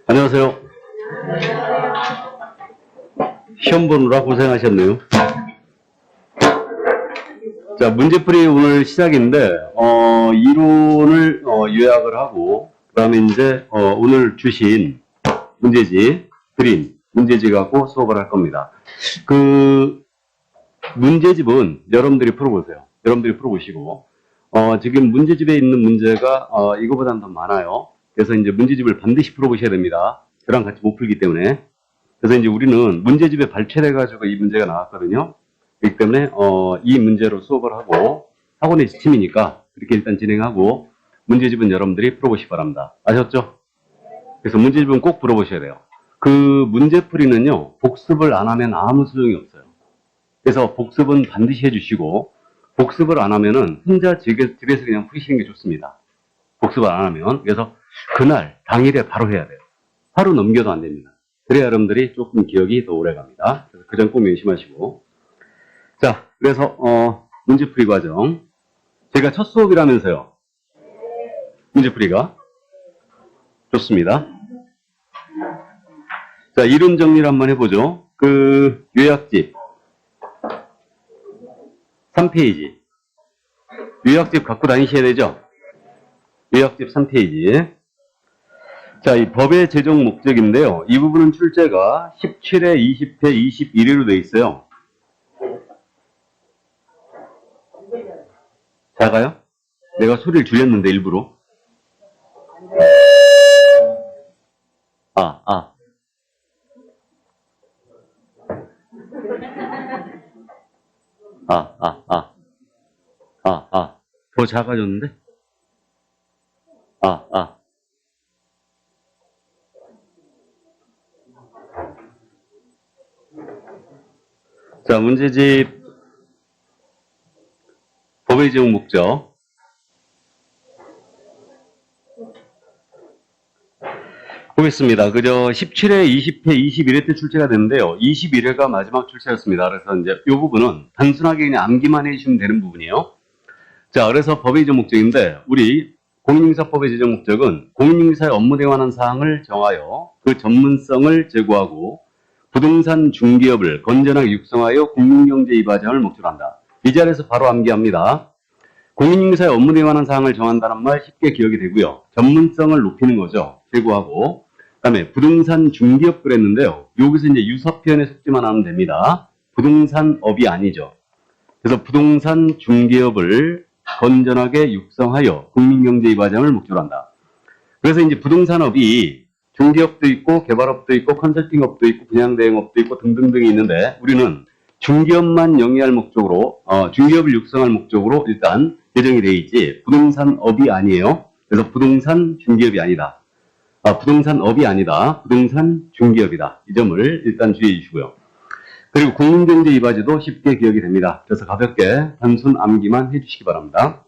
안녕하세요. 시험 보느라 고생하셨네요. 자, 문제풀이 오늘 시작인데, 이론을 요약을 하고, 그 다음에 이제, 오늘 주신 문제집, 드린 문제집 갖고 수업을 할 겁니다. 그, 문제집은 여러분들이 풀어보세요. 여러분들이 풀어보시고, 지금 문제집에 있는 문제가, 이거보다는 더 많아요. 그래서 이제 문제집을 반드시 풀어보셔야 됩니다. 저랑 같이 못 풀기 때문에. 그래서 이제 우리는 문제집에 발췌해가지고 이 문제가 나왔거든요. 그렇기 때문에, 이 문제로 수업을 하고, 학원의 팀이니까 그렇게 일단 진행하고, 문제집은 여러분들이 풀어보시기 바랍니다. 아셨죠? 그래서 문제집은 꼭 풀어보셔야 돼요. 그 문제풀이는요, 복습을 안 하면 아무 소용이 없어요. 그래서 복습은 반드시 해주시고, 복습을 안 하면은 혼자 집에서 그냥 푸시는 게 좋습니다. 복습을 안 하면. 그래서 그날, 당일에 바로 해야 돼요. 하루 넘겨도 안 됩니다. 그래야 여러분들이 조금 기억이 더 오래 갑니다. 그래서 그 점 꼭 명심하시고. 자, 그래서, 문제풀이 과정. 제가 첫 수업이라면서요. 문제풀이가. 좋습니다. 자, 이론 정리를 한번 해보죠. 그, 요약집. 3페이지. 요약집 갖고 다니셔야 되죠? 요약집 3페이지. 자, 이 법의 제정 목적인데요. 이 부분은 출제가 17회, 20회, 21회로 되어 있어요. 작아요? 내가 소리를 줄였는데 일부러. 더 작아졌는데? 자, 문제집 법의 제정 목적. 보겠습니다. 그저 17회, 20회, 21회 때 출제가 됐는데요. 21회가 마지막 출제였습니다. 그래서 이제 이 부분은 단순하게 그냥 암기만 해주시면 되는 부분이에요. 자, 그래서 법의 제정 목적인데, 우리 공인중개사법의 제정 목적은 공인중개사의 업무에 관한 사항을 정하여 그 전문성을 제고하고 부동산 중개업을 건전하게 육성하여 국민경제 이바지함을 목적으로 한다. 이 자리에서 바로 암기합니다. 공인중개사의 업무에 관한 사항을 정한다는 말 쉽게 기억이 되고요. 전문성을 높이는 거죠. 제고하고. 그 다음에 부동산 중개업 그랬는데요. 여기서 이제 유사표현에 속지만 하면 됩니다. 부동산업이 아니죠. 그래서 부동산 중개업을 건전하게 육성하여 국민경제 이바지함을 목적으로 한다. 그래서 이제 부동산업이 중개업도 있고 개발업도 있고 컨설팅업도 있고 분양대행업도 있고 등등등이 있는데 우리는 중개업만 영위할 목적으로 중개업을 육성할 목적으로 일단 예정이 되어 있지 부동산업이 아니에요. 그래서 부동산 중개업이 아니다. 부동산업이 아니다. 부동산 중개업이다. 이 점을 일단 주의해 주시고요. 그리고 국민경제 이바지도 쉽게 기억이 됩니다. 그래서 가볍게 단순 암기만 해주시기 바랍니다.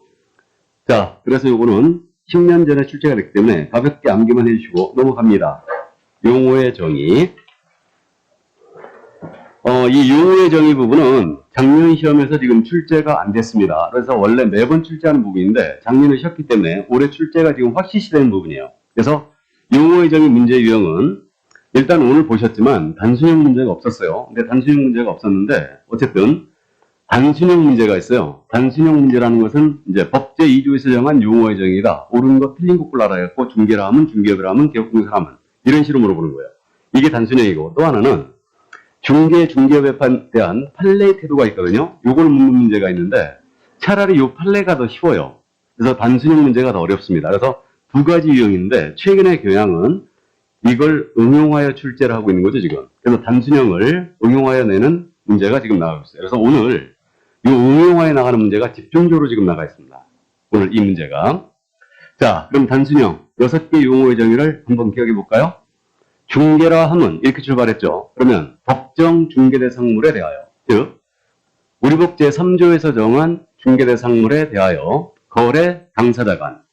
자, 그래서 요거는 10년 전에 출제가 됐기 때문에 가볍게 암기만 해주시고 넘어갑니다. 용어의 정의. 이 용어의 정의 부분은 작년 시험에서 지금 출제가 안 됐습니다. 그래서 원래 매번 출제하는 부분인데 작년에 쉬었기 때문에 올해 출제가 지금 확실시되는 부분이에요. 그래서 용어의 정의 문제 유형은 일단 오늘 보셨지만 단순형 문제가 없었어요. 근데 단순형 문제가 없었는데 어쨌든 단순형 문제가 있어요. 단순형 문제라는 것은 이제 법제 2조에서 정한 용어의 정의다. 옳은 것 틀린 것 골라라 했고 중개라 하면 중개업이라 하면 개업공사라 하면 이런 식으로 물어보는 거예요. 이게 단순형이고 또 하나는 중개업에 대한 판례의 태도가 있거든요. 요걸 묻는 문제가 있는데 차라리 요 판례가 더 쉬워요. 그래서 단순형 문제가 더 어렵습니다. 그래서 두 가지 유형인데 최근의 교양은 이걸 응용하여 출제를 하고 있는 거죠, 지금. 그래서 단순형을 응용하여 내는 문제가 지금 나가고 있어요. 그래서 오늘 이 응용하여 나가는 문제가 집중적으로 지금 나가 있습니다. 오늘 이 문제가. 자, 그럼 단순형 6개 용어의 정의를 한번 기억해 볼까요? 중개라 함은 이렇게 출발했죠. 그러면 법정 중개대상물에 대하여, 즉 우리 법 제3조에서 정한 중개대상물에 대하여 거래 당사자 간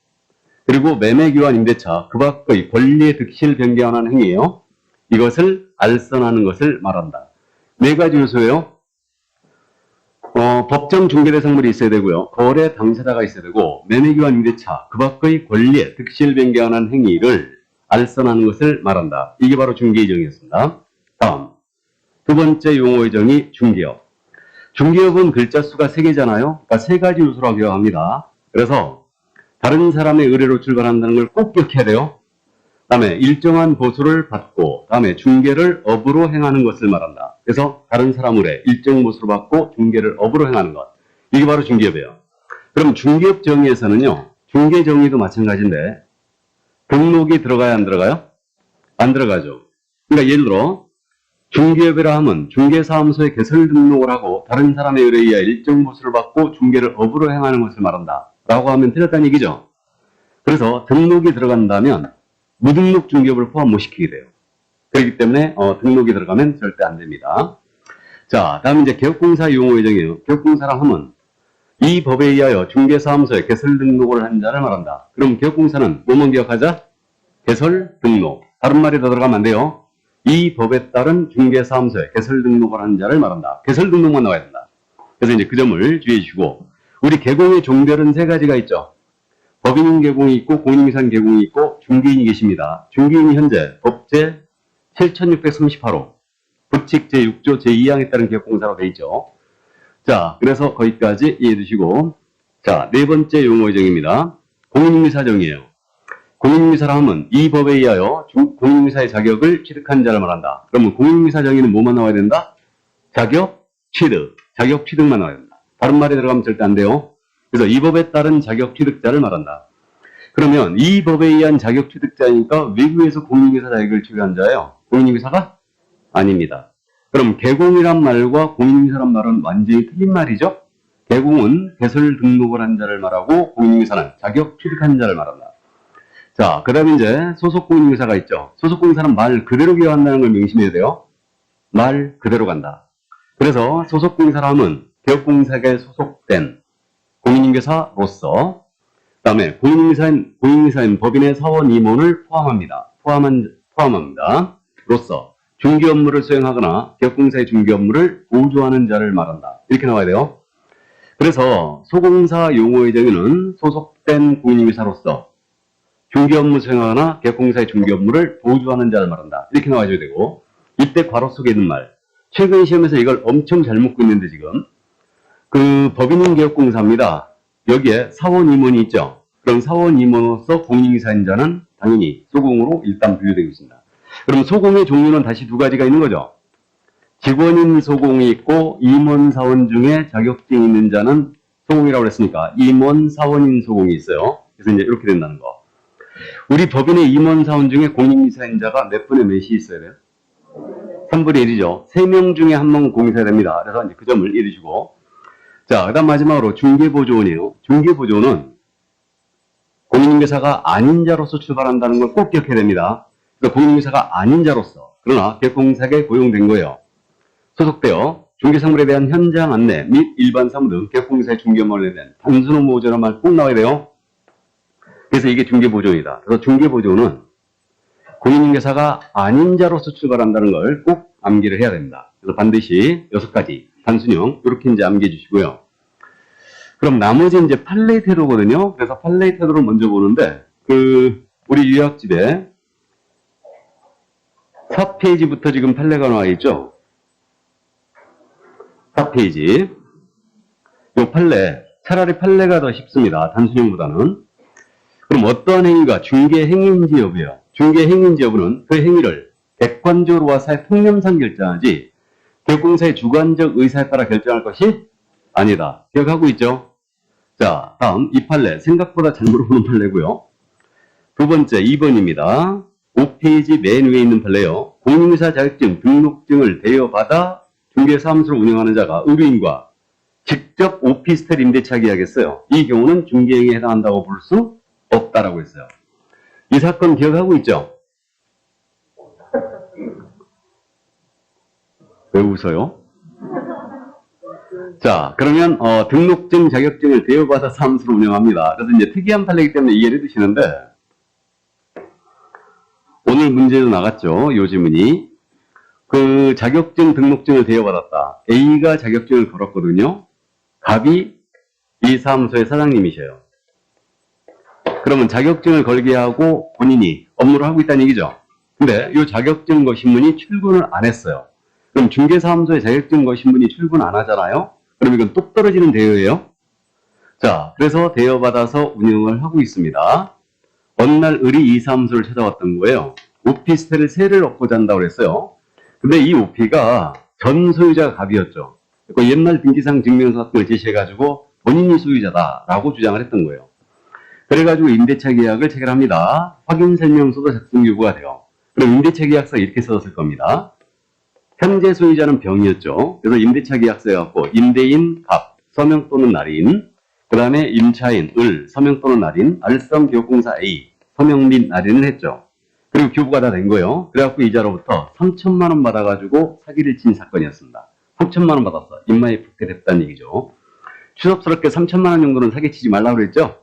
그리고 매매 교환 임대차 그 밖의 권리의 득실 변경하는 행위예요. 이것을 알선하는 것을 말한다. 네 가지 요소예요. 법정 중개대상물이 있어야 되고요. 거래 당사자가 있어야 되고, 매매기관 임대차, 그 밖의 권리에 득실 변경하는 행위를 알선하는 것을 말한다. 이게 바로 중개의 정의였습니다. 다음, 두 번째 용어의 정의, 중개업. 중개업은 글자 수가 3개잖아요. 그러니까 3가지 요소라고 기억합니다. 그래서 다른 사람의 의뢰로 출발한다는 걸 꼭 기억해야 돼요. 다음에 일정한 보수를 받고, 다음에 중개를 업으로 행하는 것을 말한다. 그래서 다른 사람 의뢰, 일정 보수를 받고 중개를 업으로 행하는 것. 이게 바로 중개업이에요. 그럼 중개업 정의에서는요, 중개 정의도 마찬가지인데 등록이 들어가야 안 들어가요? 안 들어가죠. 그러니까 예를 들어 중개업이라 하면 중개사무소에 개설 등록을 하고 다른 사람의 의뢰에 의해 일정 보수를 받고 중개를 업으로 행하는 것을 말한다. 라고 하면 틀렸다는 얘기죠. 그래서 등록이 들어간다면 무등록 중개업을 포함 못 시키게 돼요. 그렇기 때문에 등록이 들어가면 절대 안 됩니다. 자, 다음 이제 개업공사 용어의 정의예요. 개업공사라 하면 이 법에 의하여 중개사무소에 개설 등록을 한 자를 말한다. 그럼 개업공사는 뭐만 기억하자? 개설 등록. 다른 말이 더 들어가면 안 돼요. 이 법에 따른 중개사무소에 개설 등록을 한 자를 말한다. 개설 등록만 나와야 된다. 그래서 이제 그 점을 주의해 주시고, 우리 개공의 종별은 3가지가 있죠. 법인인 개공이 있고 공인인산 개공이 있고 중개인이 계십니다. 중개인이 현재 법제 7638호 법칙 제6조 제2항에 따른 개업공사로 되어 있죠. 자, 그래서 거기까지 이해해 두시고, 자, 네 번째 용어의 정의입니다. 공인인사 정의예요. 공인인사라 하면 이 법에 의하여 공인인사의 자격을 취득한 자를 말한다. 그러면 공인인사 정의는 뭐만 나와야 된다? 자격 취득. 자격 취득만 나와야 된다. 다른 말이 들어가면 절대 안 돼요. 그래서 이 법에 따른 자격 취득자를 말한다. 그러면 이 법에 의한 자격 취득자니까 외국에서 공인인사 자격을 취득한 자예요. 공인인사가 아닙니다. 그럼 개공이란 말과 공인인사란 말은 완전히 틀린 말이죠. 개공은 개설 등록을 한 자를 말하고 공인인사는 자격 취득한 자를 말한다. 자, 그 다음에 이제 소속 공인인사가 있죠. 소속 공인사는 말 그대로 기억한다는 걸 명심해야 돼요. 말 그대로 간다. 그래서 소속 공인사라 하면 개업공사에 소속된 공인인계사로서, 그 다음에 공인인사인 법인의 사원 임원을 포함합니다. 로서 중개 업무를 수행하거나 개업공사의 중개 업무를 보조하는 자를 말한다. 이렇게 나와야 돼요. 그래서 소공사 용어의 정의는 소속된 공인인계사로서 중개 업무 수행하거나 개업공사의 중개 업무를 보조하는 자를 말한다. 이렇게 나와줘야 되고, 이때 괄호 속에 있는 말, 최근 시험에서 이걸 엄청 잘 묻고 있는데 지금 그 법인인 개업공사입니다. 여기에 사원 임원이 있죠. 그럼 사원 임원으로서 공인인사인 자는 당연히 소공으로 일단 분류되고 있습니다. 그럼 소공의 종류는 다시 2가지가 있는 거죠. 직원인 소공이 있고 임원 사원 중에 자격증이 있는 자는 소공이라고 했으니까 임원 사원인 소공이 있어요. 그래서 이제 이렇게 된다는 거. 우리 법인의 임원 사원 중에 공인인사인 자가 몇 분의 몇이 있어야 돼요? 3분의 1이죠. 3명 중에 1명은 공인사야 됩니다. 그래서 이제 그 점을 이해주시고, 자, 그 다음 마지막으로 중개보조원이에요. 중개보조원은 공인인계사가 아닌 자로서 출발한다는 걸 꼭 기억해야 됩니다. 그러니까 공인인계사가 아닌 자로서, 그러나 개업공사에 고용된 거예요. 소속되어 중개상물에 대한 현장 안내 및 일반 사무 등 개업공사의 중개업무에 대한 단순 업무 보조라는 말 꼭 나와야 돼요. 그래서 이게 중개보조원이다. 그래서 중개보조원은 공인인계사가 아닌 자로서 출발한다는 걸 꼭 암기를 해야 됩니다. 그래서 반드시 6가지 단순형 이렇게 이제 암기해 주시고요. 그럼 나머지 이제 판례 태도거든요. 그래서 판례 태도를 먼저 보는데, 우리 유학집에 4페이지부터 지금 판례가 나와 있죠. 4페이지. 이 판례, 차라리 판례가 더 쉽습니다. 단순형보다는. 그럼 어떠한 행위가 중개 행위인지 여부예요. 중개 행위인지 여부는 그 행위를 객관적으로 와서의 통념상 결정하지 개업공사의 주관적 의사에 따라 결정할 것이 아니다. 기억하고 있죠? 자, 다음 이 판례, 생각보다 잘 물어보는 판례고요. 두 번째 2번입니다. 5페이지 맨 위에 있는 판례요. 공인인사 자격증 등록증을 대여받아 중개사무소를 운영하는 자가 의뢰인과 직접 오피스텔 임대차 계약했어요. 이 경우는 중개행위에 해당한다고 볼 수 없다라고 했어요. 이 사건 기억하고 있죠? 왜 웃어요? 자, 그러면 등록증, 자격증을 대여받아 사무소를 운영합니다. 그래서 이제 특이한 판례이기 때문에 이해를 해두시는데, 오늘 문제도 나갔죠. 요 지문이 그 자격증 등록증을 대여받았다. A가 자격증을 걸었거든요. 갑이 이 사무소의 사장님이셔요. 그러면 자격증을 걸게 하고 본인이 업무를 하고 있다는 얘기죠. 근데 이 자격증 거신 분이 출근을 안 했어요. 그럼 중개사무소에 자격증 거신 분이 출근 안 하잖아요. 그럼 이건 똑 떨어지는 대여예요. 자, 그래서 대여받아서 운영을 하고 있습니다. 어느 날 을이 이 사무소를 찾아왔던 거예요. 오피스텔을 세를 얻고자 한다고 그랬어요. 근데 이 오피가 전 소유자가 갑이었죠. 그 옛날 등기상 증명서 같은 걸 제시해가지고 본인이 소유자다라고 주장을 했던 거예요. 그래가지고 임대차 계약을 체결합니다. 확인 설명서도 작성 요구가 돼요. 그럼 임대차 계약서 이렇게 써졌을 겁니다. 현재 소유자는 병이었죠. 그래서 임대차 계약서에 갖고 임대인 갑, 서명 또는 날인, 그 다음에 임차인 을, 서명 또는 날인, 알선교육공사 A, 서명 및 날인을 했죠. 그리고 교부가 다 된 거예요. 그래갖고 이자로부터 3천만 원 받아가지고 사기를 친 사건이었습니다. 3천만 원 받았어. 입마에 붙게 됐다는 얘기죠. 추접스럽게 3천만 원 정도는 사기치지 말라고 그랬죠.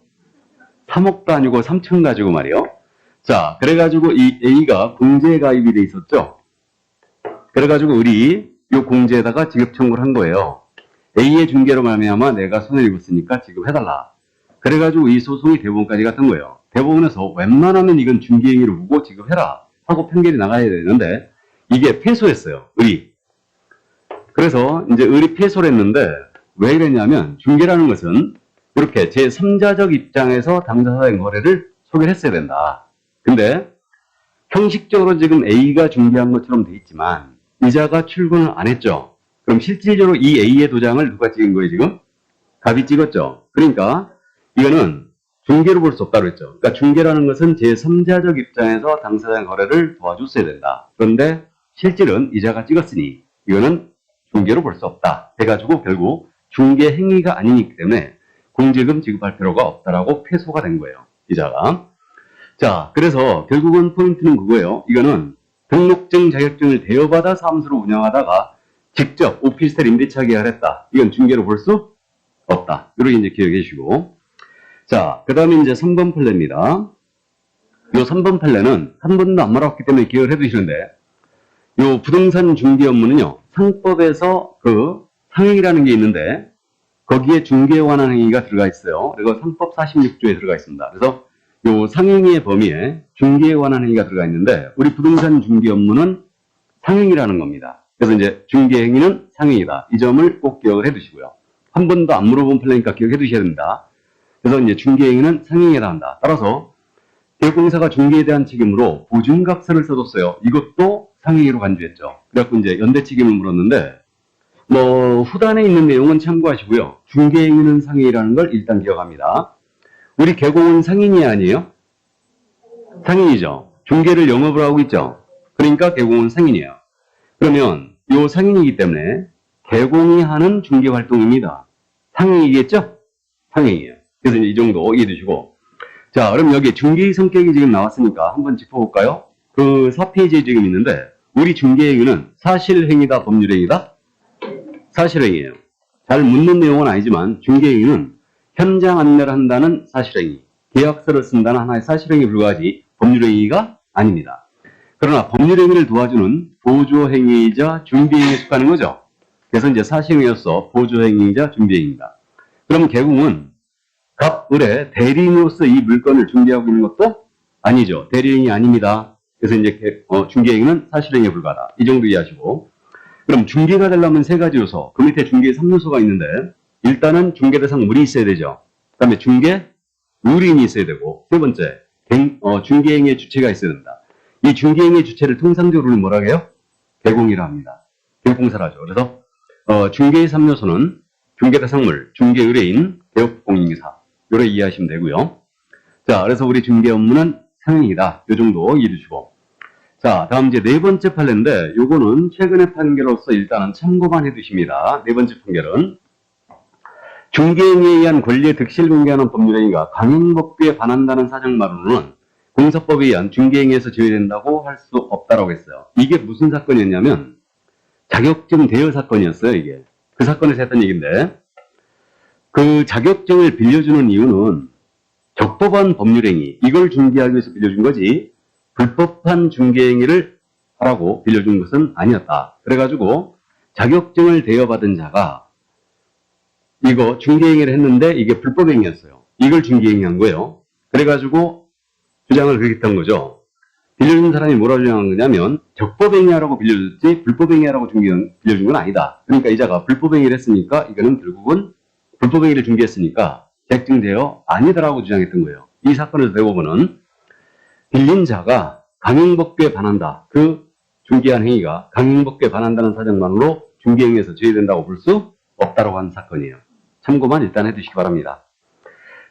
3억도 아니고 3천 가지고 말이요. 자, 그래가지고 이 A가 공제에 가입이 돼 있었죠. 그래가지고 우리 이 공제에다가 지급 청구를 한 거예요. A의 중개로 말미암아 내가 손해를 입었으니까 지급해달라. 그래가지고 이 소송이 대법원까지 갔던 거예요. 대법원에서 웬만하면 이건 중개행위를 보고 지급해라 하고 판결이 나가야 되는데 이게 패소했어요. 을이. 그래서 이제 을이 패소를 했는데 왜 그랬냐면 중개라는 것은 이렇게 제3자적 입장에서 당사자의 거래를 소개를 했어야 된다. 근데 형식적으로 지금 A가 중개한 것처럼 돼 있지만 이자가 출근을 안 했죠. 그럼 실질적으로 이 A의 도장을 누가 찍은 거예요 지금? 갑이 찍었죠. 그러니까 이거는 중개로 볼 수 없다고 했죠. 그러니까 중개라는 것은 제3자적 입장에서 당사자의 거래를 도와줬어야 된다. 그런데 실질은 이자가 찍었으니 이거는 중개로 볼 수 없다. 해가지고 결국 중개 행위가 아니기 때문에 공제금 지급할 필요가 없다라고 패소가 된 거예요. 이자가. 자, 그래서 결국은 포인트는 그거예요. 이거는 등록증 자격증을 대여받아 사무소를 운영하다가 직접 오피스텔 임대차 계약을 했다. 이건 중개로 볼 수 없다. 이렇게 이제 기억해 주시고. 자, 그 다음에 이제 3번 판례입니다. 이 3번 판례는 한 번도 안 말았기 때문에 기억을 해 두시는데, 이 부동산 중개 업무는요, 상법에서 그 상행이라는 게 있는데, 거기에 중개에 관한 행위가 들어가 있어요. 그리고 상법 46조에 들어가 있습니다. 그래서 이 상행위의 범위에 중개에 관한 행위가 들어가 있는데, 우리 부동산 중개 업무는 상행이라는 겁니다. 그래서 이제 중개 행위는 상행이다. 이 점을 꼭 기억을 해 두시고요. 한 번도 안 물어본 판례니까 기억해 두셔야 됩니다. 그래서 이제 중개 행위는 상행에 해당한다. 따라서 대공사가 중개에 대한 책임으로 보증각서를 써줬어요. 이것도 상행위로 간주했죠. 그래갖고 이제 연대 책임을 물었는데, 뭐 후단에 있는 내용은 참고하시고요. 중개 행위는 상행이라는 걸 일단 기억합니다. 우리 개공은 상인이 아니에요? 상인이죠. 중개를 영업을 하고 있죠. 그러니까 개공은 상인이에요. 그러면 이 상인이기 때문에 개공이 하는 중개 활동입니다. 상행이겠죠? 상행이에요. 그래서 이 정도 이해해 주시고. 자, 그럼 여기 중개의 성격이 지금 나왔으니까 한번 짚어볼까요? 그 4페이지에 지금 있는데, 우리 중개행위는 사실행위다, 법률행위다? 사실행위예요. 잘 묻는 내용은 아니지만 중개행위는 현장 안내를 한다는 사실행위, 계약서를 쓴다는 하나의 사실행위에 불과하지 법률행위가 아닙니다. 그러나 법률행위를 도와주는 보조행위이자 준비행위에 속하는 거죠. 그래서 이제 사실행위로서 보조행위이자 준비행위입니다. 그럼 개공은 갑을의 대리인으로서 이 물건을 중개하고 있는 것도 아니죠. 대리인이 아닙니다. 그래서 이제 중개행위는 사실행위에 불과하다. 이 정도 이해하시고. 그럼 중개가 되려면 세 가지 요소. 그 밑에 중개 3요소가 있는데, 일단은 중개 대상 물이 있어야 되죠. 그 다음에 중개 의뢰인이 있어야 되고, 세 번째 중개행위의 주체가 있어야 된다. 이 중개행위의 주체를 통상적으로는 뭐라고 해요? 개공이라 합니다. 개공사라죠. 그래서 중개의 3요소는 중개 대상물, 중개 의뢰인, 개업 공인기사. 요래 이해하시면 되고요. 자, 그래서 우리 중개 업무는 상행이다. 요 정도 이해해 주시고. 자, 다음 이제 네 번째 판례인데, 요거는 최근의 판결로서 일단은 참고만 해 두십니다. 네 번째 판결은 중개행위에 의한 권리의 득실 공개하는 법률행위가 강행법규에 반한다는 사정만으로는 공사법에 의한 중개행위에서 제외된다고 할 수 없다라고 했어요. 이게 무슨 사건이었냐면 자격증 대여 사건이었어요. 이게 그 사건에서 했던 얘기인데, 그 자격증을 빌려주는 이유는 적법한 법률행위, 이걸 중개하기 위해서 빌려준 거지 불법한 중개행위를 하라고 빌려준 것은 아니었다. 그래가지고 자격증을 대여받은 자가 이거 중개행위를 했는데 이게 불법행위였어요. 이걸 중개행위한 거예요. 그래가지고 주장을 그렇게 했던 거죠. 빌려준 사람이 뭐라 주장한 거냐면 적법행위하라고 빌려줬지 불법행위하라고 빌려준 건 아니다. 그러니까 이 자가 불법행위를 했으니까 이거는 결국은 불법행위를 중개했으니까 자격증 대여 아니다라고 주장했던 거예요. 이 사건에서 대법원은 빌린 자가 강행법규에 반한다. 그 중개한 행위가 강행법규에 반한다는 사정만으로 중개행위에서 제외된다고 볼 수 없다고 한 사건이에요. 참고만 일단 해두시기 바랍니다.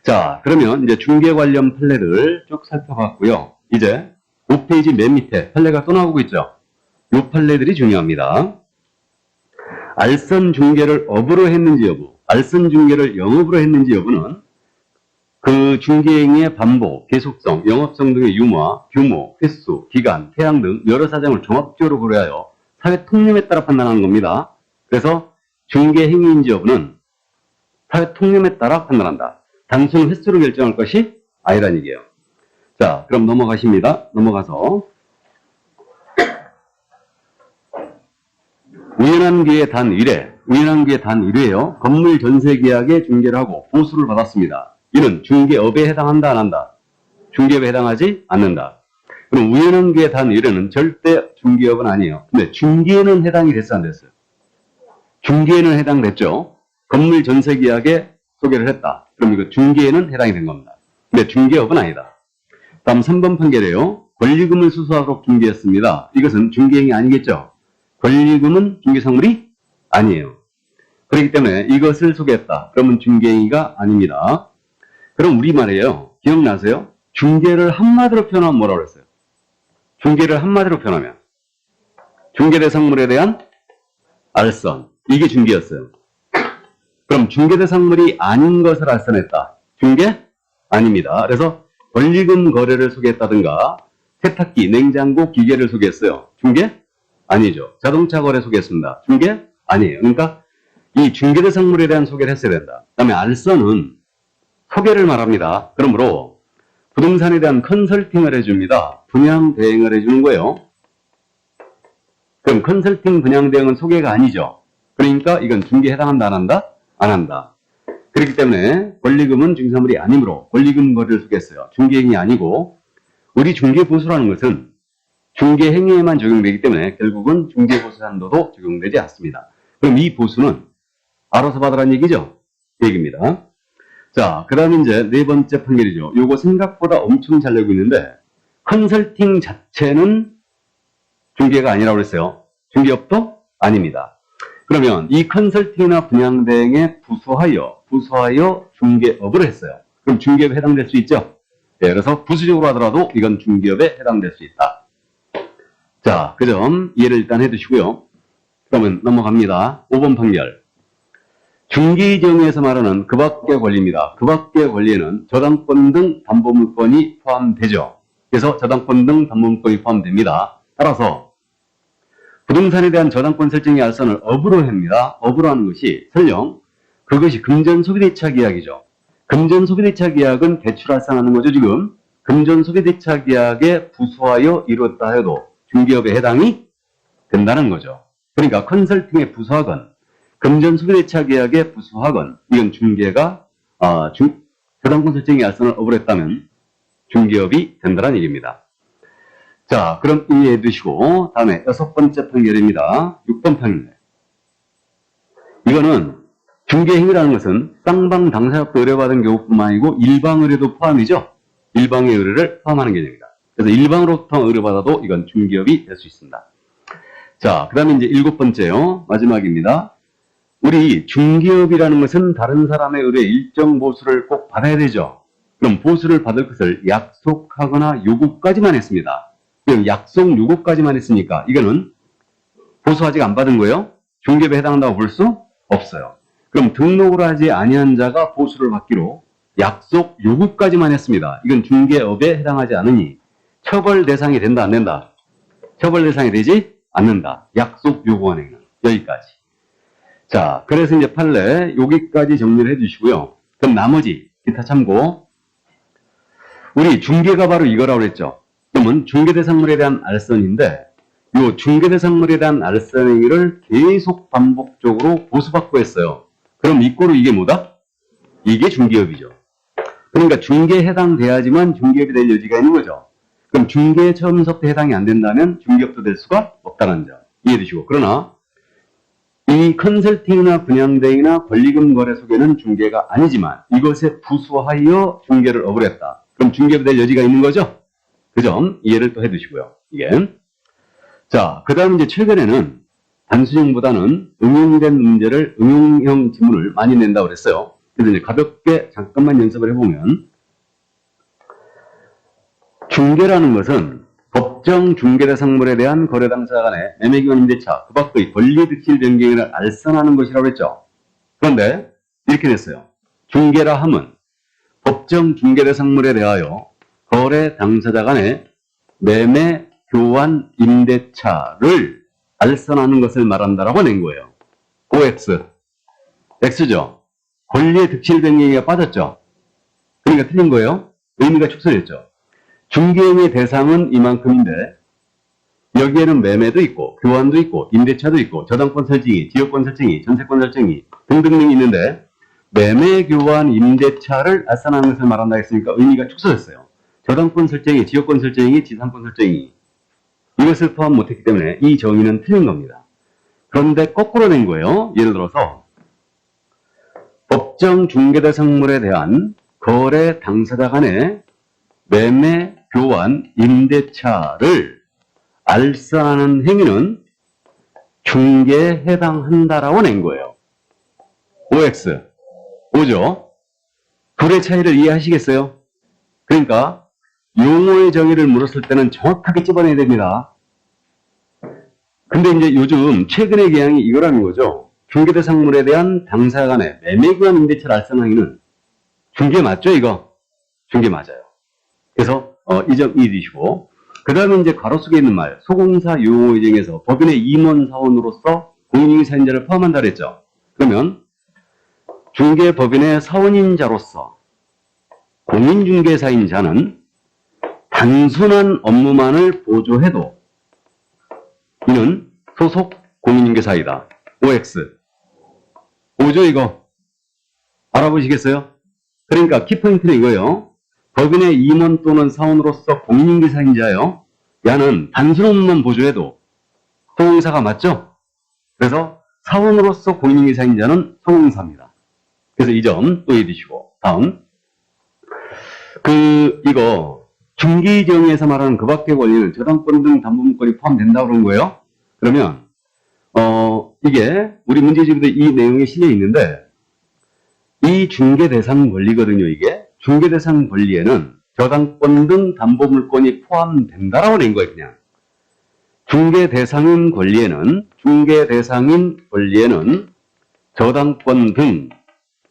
자, 그러면 이제 중개 관련 판례를 쭉 살펴봤고요. 이제 5페이지 맨 밑에 판례가 또 나오고 있죠. 이 판례들이 중요합니다. 알선 중개를 업으로 했는지 여부, 알선 중개를 영업으로 했는지 여부는 그 중개행위의 반복, 계속성, 영업성 등의 유무와 규모, 횟수, 기간, 태양 등 여러 사정을 종합적으로 고려하여 사회 통념에 따라 판단하는 겁니다. 그래서 중개행위인지 여부는 사회 통념에 따라 판단한다. 단순 횟수로 결정할 것이 아니라는 얘기예요. 자, 그럼 넘어가십니다. 넘어가서 우연한 기회 단 1회, 우연한 기회 단 1회요. 건물 전세 계약에 중개를 하고 보수를 받았습니다. 이는 중개업에 해당한다, 안 한다? 중개업에 해당하지 않는다. 그럼 우연한 기회 단 1회는 절대 중개업은 아니에요. 근데 중개에는 해당이 됐어, 안 됐어요? 중개에는 해당됐죠. 건물 전세 계약에 소개를 했다. 그럼 이거 중개에는 해당이 된 겁니다. 근데 중개업은 아니다. 다음 3번 판결이에요. 권리금을 수수하도록 중개했습니다. 이것은 중개행위 아니겠죠? 권리금은 중개상물이 아니에요. 그렇기 때문에 이것을 소개했다. 그러면 중개행위가 아닙니다. 그럼 우리말이에요. 기억나세요? 중개를 한마디로 표현하면 뭐라고 그랬어요? 중개를 한마디로 표현하면 중개대상물에 대한 알선. 이게 중개였어요. 그럼 중개대상물이 아닌 것을 알선했다. 중개? 아닙니다. 그래서 권리금 거래를 소개했다든가 세탁기, 냉장고, 기계를 소개했어요. 중개? 아니죠. 자동차 거래 소개했습니다. 중개? 아니에요. 그러니까 이 중개대상물에 대한 소개를 했어야 된다. 그 다음에 알선은 소개를 말합니다. 그러므로 부동산에 대한 컨설팅을 해줍니다. 분양 대행을 해주는 거예요. 그럼 컨설팅 분양 대행은 소개가 아니죠. 그러니까 이건 중개에 해당한다, 안 한다? 안 한다. 그렇기 때문에 권리금은 중개사물이 아니므로 권리금 거래를 소개했어요. 중개행위 아니고 우리 중개보수라는 것은 중개행위에만 적용되기 때문에 결국은 중개보수 한도도 적용되지 않습니다. 그럼 이 보수는 알아서 받으라는 얘기죠? 그 얘기입니다. 자, 그 다음에 이제 네 번째 판결이죠. 요거 생각보다 엄청 잘 내고 있는데 컨설팅 자체는 중개가 아니라고 그랬어요. 중개업도 아닙니다. 그러면 이 컨설팅이나 분양 대행에 부수하여 중개업을 했어요. 그럼 중개업에 해당될 수 있죠? 네, 그래서 부수적으로 하더라도 이건 중개업에 해당될 수 있다. 자, 그 점 이해를 일단 해두시고요. 그러면 넘어갑니다. 5번 판결. 중개정에서 말하는 그 밖의 권리입니다. 그 밖의 권리에는 저당권 등 담보물권이 포함되죠. 그래서 저당권 등 담보물권이 포함됩니다. 따라서 부동산에 대한 저당권 설정의 알선을 업으로 합니다. 업으로 하는 것이 설령 그것이 금전소비대차 계약이죠. 금전소비대차 계약은 대출 알선하는 거죠. 지금 금전소비대차 계약에 부수하여 이루었다 해도 중개업에 해당이 된다는 거죠. 그러니까 컨설팅에 부수하건 금전소비대차 계약에 부수하건 이건 중개가 저당권 설정의 알선을 업으로 했다면 중개업이 된다는 얘기입니다. 자, 그럼 이해해 두시고 다음에 6번째 판결입니다. 6번 판결. 이거는 중개행위라는 것은 쌍방 당사자로부터 의뢰받은 경우뿐만 아니고 일방 의뢰도 포함이죠. 일방의 의뢰를 포함하는 개념입니다. 그래서 일방으로부터 의뢰받아도 이건 중개업이 될 수 있습니다. 자, 그 다음에 이제 7번째요. 마지막입니다. 우리 중개업이라는 것은 다른 사람의 의뢰 일정 보수를 꼭 받아야 되죠. 그럼 보수를 받을 것을 약속하거나 요구까지만 했습니다. 그럼 약속 요구까지만 했으니까 이거는 보수 아직 안 받은 거예요. 중개업에 해당한다고 볼 수 없어요. 그럼 등록을 하지 아니한 자가 보수를 받기로 약속 요구까지만 했습니다. 이건 중개업에 해당하지 않으니 처벌 대상이 된다, 안 된다? 처벌 대상이 되지 않는다. 약속 요구한 행위는 여기까지. 자, 그래서 이제 판례 여기까지 정리를 해주시고요. 그럼 나머지 기타 참고. 우리 중개가 바로 이거라고 그랬죠. 그러면 중개대상물에 대한 알선인데 요 중개대상물에 대한 알선 행위를 계속 반복적으로 보수받고 했어요. 그럼 이꼬로 이게 뭐다? 이게 중개업이죠. 그러니까 중개에 해당돼야지만 중개업이 될 여지가 있는 거죠. 그럼 중개 처음부터 해당이 안 된다면 중개업도 될 수가 없다는 점 이해해 주시고, 그러나 이 컨설팅이나 분양대행이나 권리금 거래 소개는 중개가 아니지만 이것에 부수하여 중개를 업을 했다. 그럼 중개업이 될 여지가 있는 거죠? 그 점 이해를 또 해두시고요. 이게. 자, 그 다음 이제 최근에는 단순형보다는 응용된 문제를, 응용형 지문을 많이 낸다고 그랬어요. 그래서 이제 가볍게 잠깐만 연습을 해보면, 중개라는 것은 법정 중개대상물에 대한 거래 당사자 간의 매매기관 임대차, 그 밖의 권리득실 변경을 알선하는 것이라고 했죠. 그런데 이렇게 됐어요. 중개라 함은 법정 중개대상물에 대하여 거래 당사자 간의 매매, 교환, 임대차를 알선하는 것을 말한다라고 낸 거예요. OX. X죠. 권리의 득실 변경이 빠졌죠. 그러니까 틀린 거예요. 의미가 축소됐죠. 중개행의 대상은 이만큼인데 여기에는 매매도 있고 교환도 있고 임대차도 있고 저당권 설정이, 지역권 설정이, 전세권 설정이 등등등이 있는데 매매, 교환, 임대차를 알선하는 것을 말한다 했으니까 의미가 축소됐어요. 저당권 설정이, 지역권 설정이, 지상권 설정이 이것을 포함 못했기 때문에 이 정의는 틀린 겁니다. 그런데 거꾸로 된 거예요. 예를 들어서 법정 중개대상물에 대한 거래 당사자 간의 매매, 교환, 임대차를 알선하는 행위는 중개에 해당한다라고 낸 거예요. OX. 오죠? 둘의 차이를 이해하시겠어요? 그러니까 용어의 정의를 물었을 때는 정확하게 집어내야 됩니다. 근데 이제 요즘 최근의 개항이 이거라는 거죠. 중개대상물에 대한 당사자 간의 매매기관 임대차를 알선하는 행위는 중개 맞죠, 이거? 중개 맞아요. 그래서 이 점 이해주시고, 그 다음에 이제 괄호 속에 있는 말, 소공사 용어의 정의에서 법인의 임원 사원으로서 공인중개 사인자를 포함한다 그랬죠. 그러면 중개법인의 사원인자로서 공인중개 사인자는 단순한 업무만을 보조해도 이는 소속 공인중개사이다. OX. 오죠 이거? 알아보시겠어요? 그러니까 키포인트는 이거예요. 법인의 임원 또는 사원으로서 공인중개사인자요. 야는 단순 업무만 보조해도 소공사가 맞죠? 그래서 사원으로서 공인중개사인자는 소공사입니다. 그래서 이 점 또 이해주시고, 다음. 이거 중개정의에서 말하는 그 밖의 권리는 저당권 등 담보물권이 포함된다고 그런 거예요. 그러면 이게 우리 문제집에도 이 내용이 실려 있는데 이 중개대상 권리거든요. 이게 중개대상 권리에는 저당권 등 담보물권이 포함된다라고 낸 거예요. 그냥 중개대상인 권리에는 저당권 등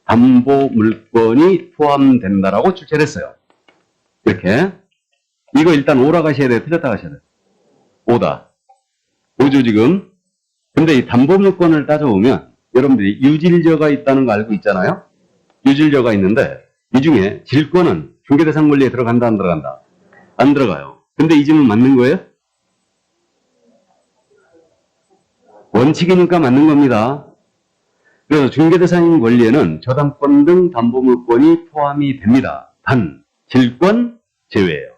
담보물권이 포함된다라고 출제를 했어요. 이렇게. 이거 일단 오라 가셔야 돼요? 틀렸다 가셔야 돼요? 오다. 오죠 지금? 근데 이 담보물권을 따져보면 여러분들이 유질저가 있다는 거 알고 있잖아요? 유질저가 있는데 이 중에 질권은 중개대상 권리에 들어간다 안 들어간다? 안 들어가요. 근데 이 질문 맞는 거예요? 원칙이니까 맞는 겁니다. 그래서 중개대상인 권리에는 저당권 등 담보물권이 포함이 됩니다. 단 질권 제외예요.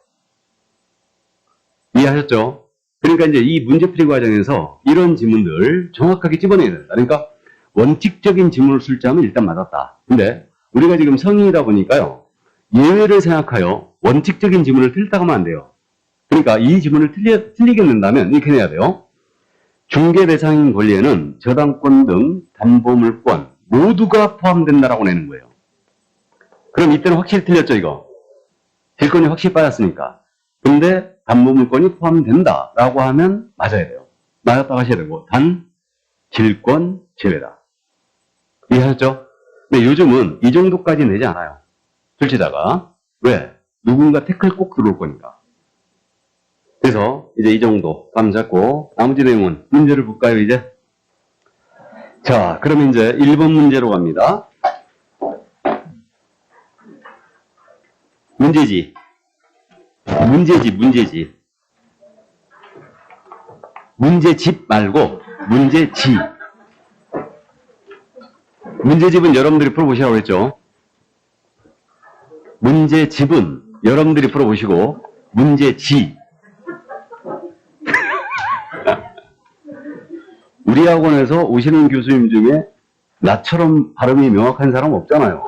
이해하셨죠? 그러니까 이제 이 문제풀이 과정에서 이런 지문들 정확하게 집어내야 된다. 그러니까 원칙적인 지문을 출제하면 일단 맞았다. 근데 우리가 지금 성인이다 보니까요. 예외를 생각하여 원칙적인 지문을 틀렸다고 하면 안 돼요. 그러니까 이 지문을 틀리게 낸다면 이렇게 내야 돼요. 중개 대상인 권리에는 저당권 등 담보물권 모두가 포함된다라고 내는 거예요. 그럼 이때는 확실히 틀렸죠, 이거. 질권이 확실히 빠졌으니까. 근데 담보물권이 포함된다라고 하면 맞아야 돼요. 맞았다고 하셔야 되고, 단 질권 제외다. 이해하셨죠? 근데 요즘은 이 정도까지 내지 않아요. 출제자가. 왜? 누군가 태클 꼭 들어올 거니까. 그래서 이제 이 정도 감 잡고 나머지 내용은 문제를 볼까요, 이제? 자, 그럼 이제 1번 문제로 갑니다. 문제지. 문제집 말고 문제지. 문제집은 여러분들이 풀어보시라고 했죠. 문제집은 여러분들이 풀어보시고 문제지. 우리 학원에서 오시는 교수님 중에 나처럼 발음이 명확한 사람 없잖아요.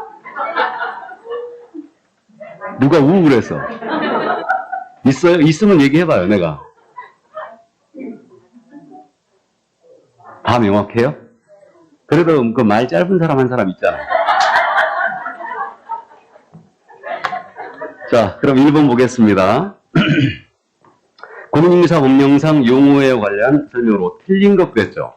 누가 우울해서. 있어요? 있으면 얘기해봐요, 내가. 다 명확해요? 그래도 그 말 짧은 사람 한 사람 있잖아. 자, 그럼 1번 보겠습니다. 공인중개사 법령상 용어에 관련 설명으로 틀린 것 그랬죠.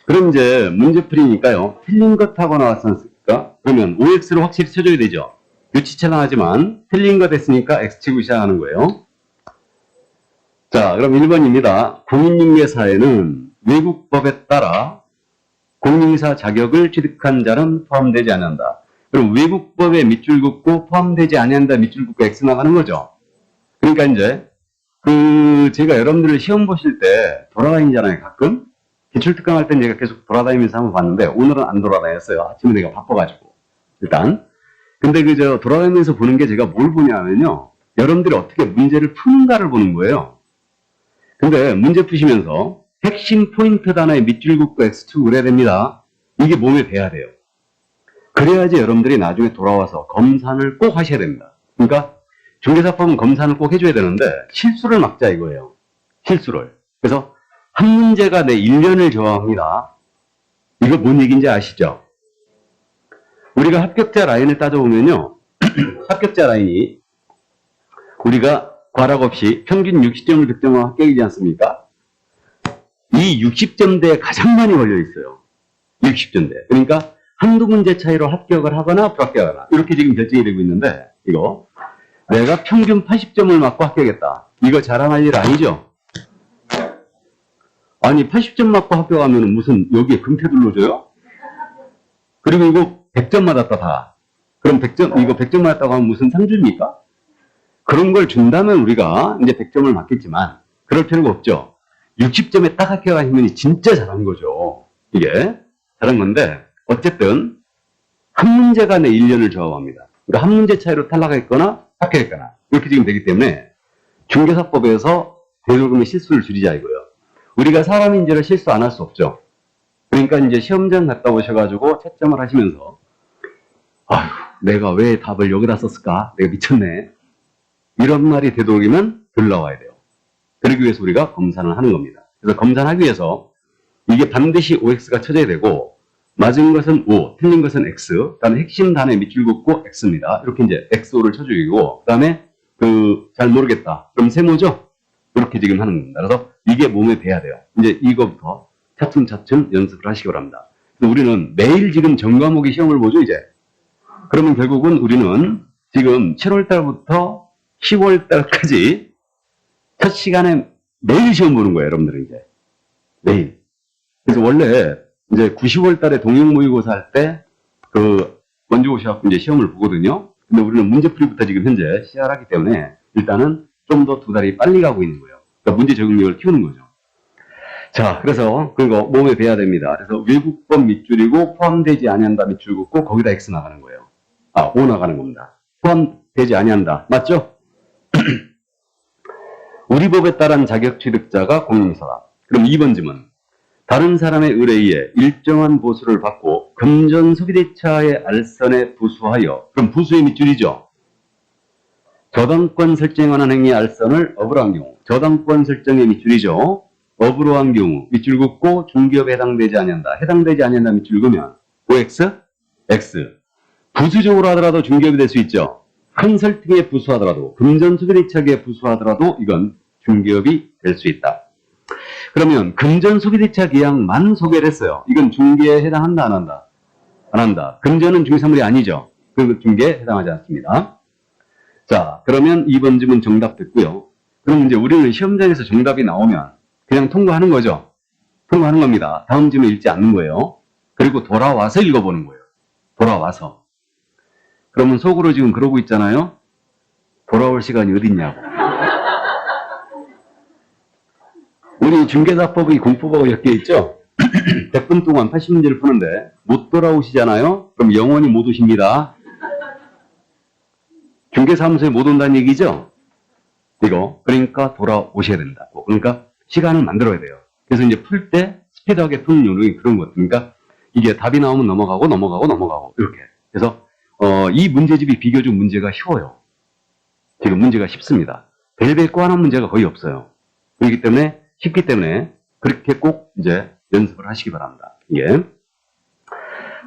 그럼 이제 문제풀이니까요. 틀린 것 하고 나왔지 않습니까? 그러면 OX로 확실히 쳐줘야 되죠. 유치차량하지만 틀린 것 했으니까 X 치고 시작하는 거예요. 자, 그럼 1번입니다. 공인중개사에는 외국법에 따라 공인중개사 자격을 취득한 자는 포함되지 않는다. 그럼 외국법에 밑줄 긋고 포함되지 않는다 밑줄 긋고 X 나가는 거죠. 그러니까 이제 제가 여러분들을 시험 보실 때 돌아다니잖아요, 가끔. 기출특강 할 땐 제가 계속 돌아다니면서 한번 봤는데, 오늘은 안 돌아다녔어요. 아침에 내가 바빠가지고. 일단. 근데 돌아다니면서 보는 게 제가 뭘 보냐면요. 여러분들이 어떻게 문제를 푸는가를 보는 거예요. 근데 문제 푸시면서 핵심 포인트 단어에 밑줄 긋고 X축 그래야 됩니다. 이게 몸에 배야 돼요. 그래야지 여러분들이 나중에 돌아와서 검사를 꼭 하셔야 됩니다. 그러니까 중개사법은 검사를 꼭 해줘야 되는데 실수를 막자 이거예요. 실수를. 그래서 한 문제가 내 1년을 저항합니다. 이거 뭔 얘기인지 아시죠? 우리가 합격자 라인을 따져보면요. 합격자 라인이 우리가 과락 없이 평균 60점을 득점한 합격이지 않습니까? 이 60점대에 가장 많이 걸려 있어요. 60점대. 그러니까 한두 문제 차이로 합격을 하거나 불합격하거나 이렇게 지금 결정이 되고 있는데 이거 내가 평균 80점을 맞고 합격했다. 이거 자랑할 일 아니죠? 아니 80점 맞고 합격하면 무슨 여기에 금태 둘러줘요? 그리고 이거 100점 맞았다 다. 그럼 100점 이거 100점 맞았다고 하면 무슨 상주입니까? 그런 걸 준다면 우리가 이제 100점을 맞겠지만 그럴 필요가 없죠. 60점에 딱 합격하시면 진짜 잘한 거죠. 이게 잘한 건데 어쨌든 한 문제가 내 1년을 저하합니다. 그러니까 한 문제 차이로 탈락했거나 합격했거나 이렇게 지금 되기 때문에 중개사법에서 되도록이면 실수를 줄이자 이거예요. 우리가 사람인지라 실수 안 할 수 없죠. 그러니까 이제 시험장 갔다 오셔가지고 채점을 하시면서 아휴 내가 왜 답을 여기다 썼을까? 내가 미쳤네. 이런 말이 되도록이면 덜 나와야 돼요. 그러기 위해서 우리가 검사를 하는 겁니다. 그래서 검사를 하기 위해서 이게 반드시 OX가 쳐져야 되고 맞은 것은 O, 틀린 것은 X, 그 다음에 핵심 단어에 밑줄 긋고 X입니다. 이렇게 이제 XO를 쳐주고, 그 다음에 잘 모르겠다. 그럼 세모죠? 이렇게 지금 하는 겁니다. 그래서 이게 몸에 배야 돼요. 이제 이거부터 차츰차츰 연습을 하시기 바랍니다. 우리는 매일 지금 전 과목의 시험을 보죠, 이제. 그러면 결국은 우리는 지금 7월달부터 10월달까지 첫 시간에 매일 시험 보는 거예요, 여러분들은 이제. 매일. 그래서 원래 이제 9, 10월 달에 동영 모의고사 할 때 먼저 오셔갖고 이제 시험을 보거든요. 근데 우리는 문제풀이부터 지금 현재 시작하기 때문에 일단은 좀 더 2달이 빨리 가고 있는 거예요. 그러니까 문제 적응력을 키우는 거죠. 자, 그래서 그거 몸에 배야 됩니다. 그래서 외국법 밑줄이고 포함되지 아니한다 밑줄 긋고 거기다 X 나가는 거예요. 아, O 나가는 겁니다. 포함되지 아니한다. 맞죠? 우리 법에 따른 자격 취득자가 공인중개사다. 그럼 2번 질문. 다른 사람의 의뢰에 의해 일정한 보수를 받고 금전 소비대차의 알선에 부수하여, 그럼 부수의 밑줄이죠. 저당권 설정에 관한 행위의 알선을 업으로 한 경우, 저당권 설정의 밑줄이죠. 업으로 한 경우 밑줄 긋고 중개업에 해당되지 아니한다. 해당되지 아니한다 밑줄 그으면 OX, X. 부수적으로 하더라도 중개업이 될 수 있죠. 큰 설득에 부수하더라도, 금전 소비대차에 부수하더라도 이건 중개업이 될 수 있다. 그러면 금전 소비대차 계약만 소개를 했어요. 이건 중개에 해당한다, 안 한다? 안 한다. 금전은 중개사물이 아니죠. 그 중개에 해당하지 않습니다. 자, 그러면 2번 질문 정답 됐고요. 그럼 이제 우리는 시험장에서 정답이 나오면 그냥 통과하는 거죠. 통과하는 겁니다. 다음 질문 읽지 않는 거예요. 그리고 돌아와서 읽어보는 거예요. 돌아와서. 그러면 속으로 지금 그러고 있잖아요. 돌아올 시간이 어딨냐고. 우리 우리 중개사법의 공법하고 엮여 있죠? 100분 동안 80문제를 푸는데 못 돌아오시잖아요? 그럼 영원히 못 오십니다. 중개사무소에 못 온다는 얘기죠? 이거. 그러니까 돌아오셔야 된다고. 그러니까 시간을 만들어야 돼요. 그래서 이제 풀 때 스피드하게 푸는 요령이 그런 것. 그러니까 이게 답이 나오면 넘어가고 이렇게. 그래서 이 문제집이 비교적 문제가 쉬워요. 지금 문제가 쉽습니다. 벨벳 꽈난 문제가 거의 없어요. 그렇기 때문에 쉽기 때문에 그렇게 꼭 이제 연습을 하시기 바랍니다. 예.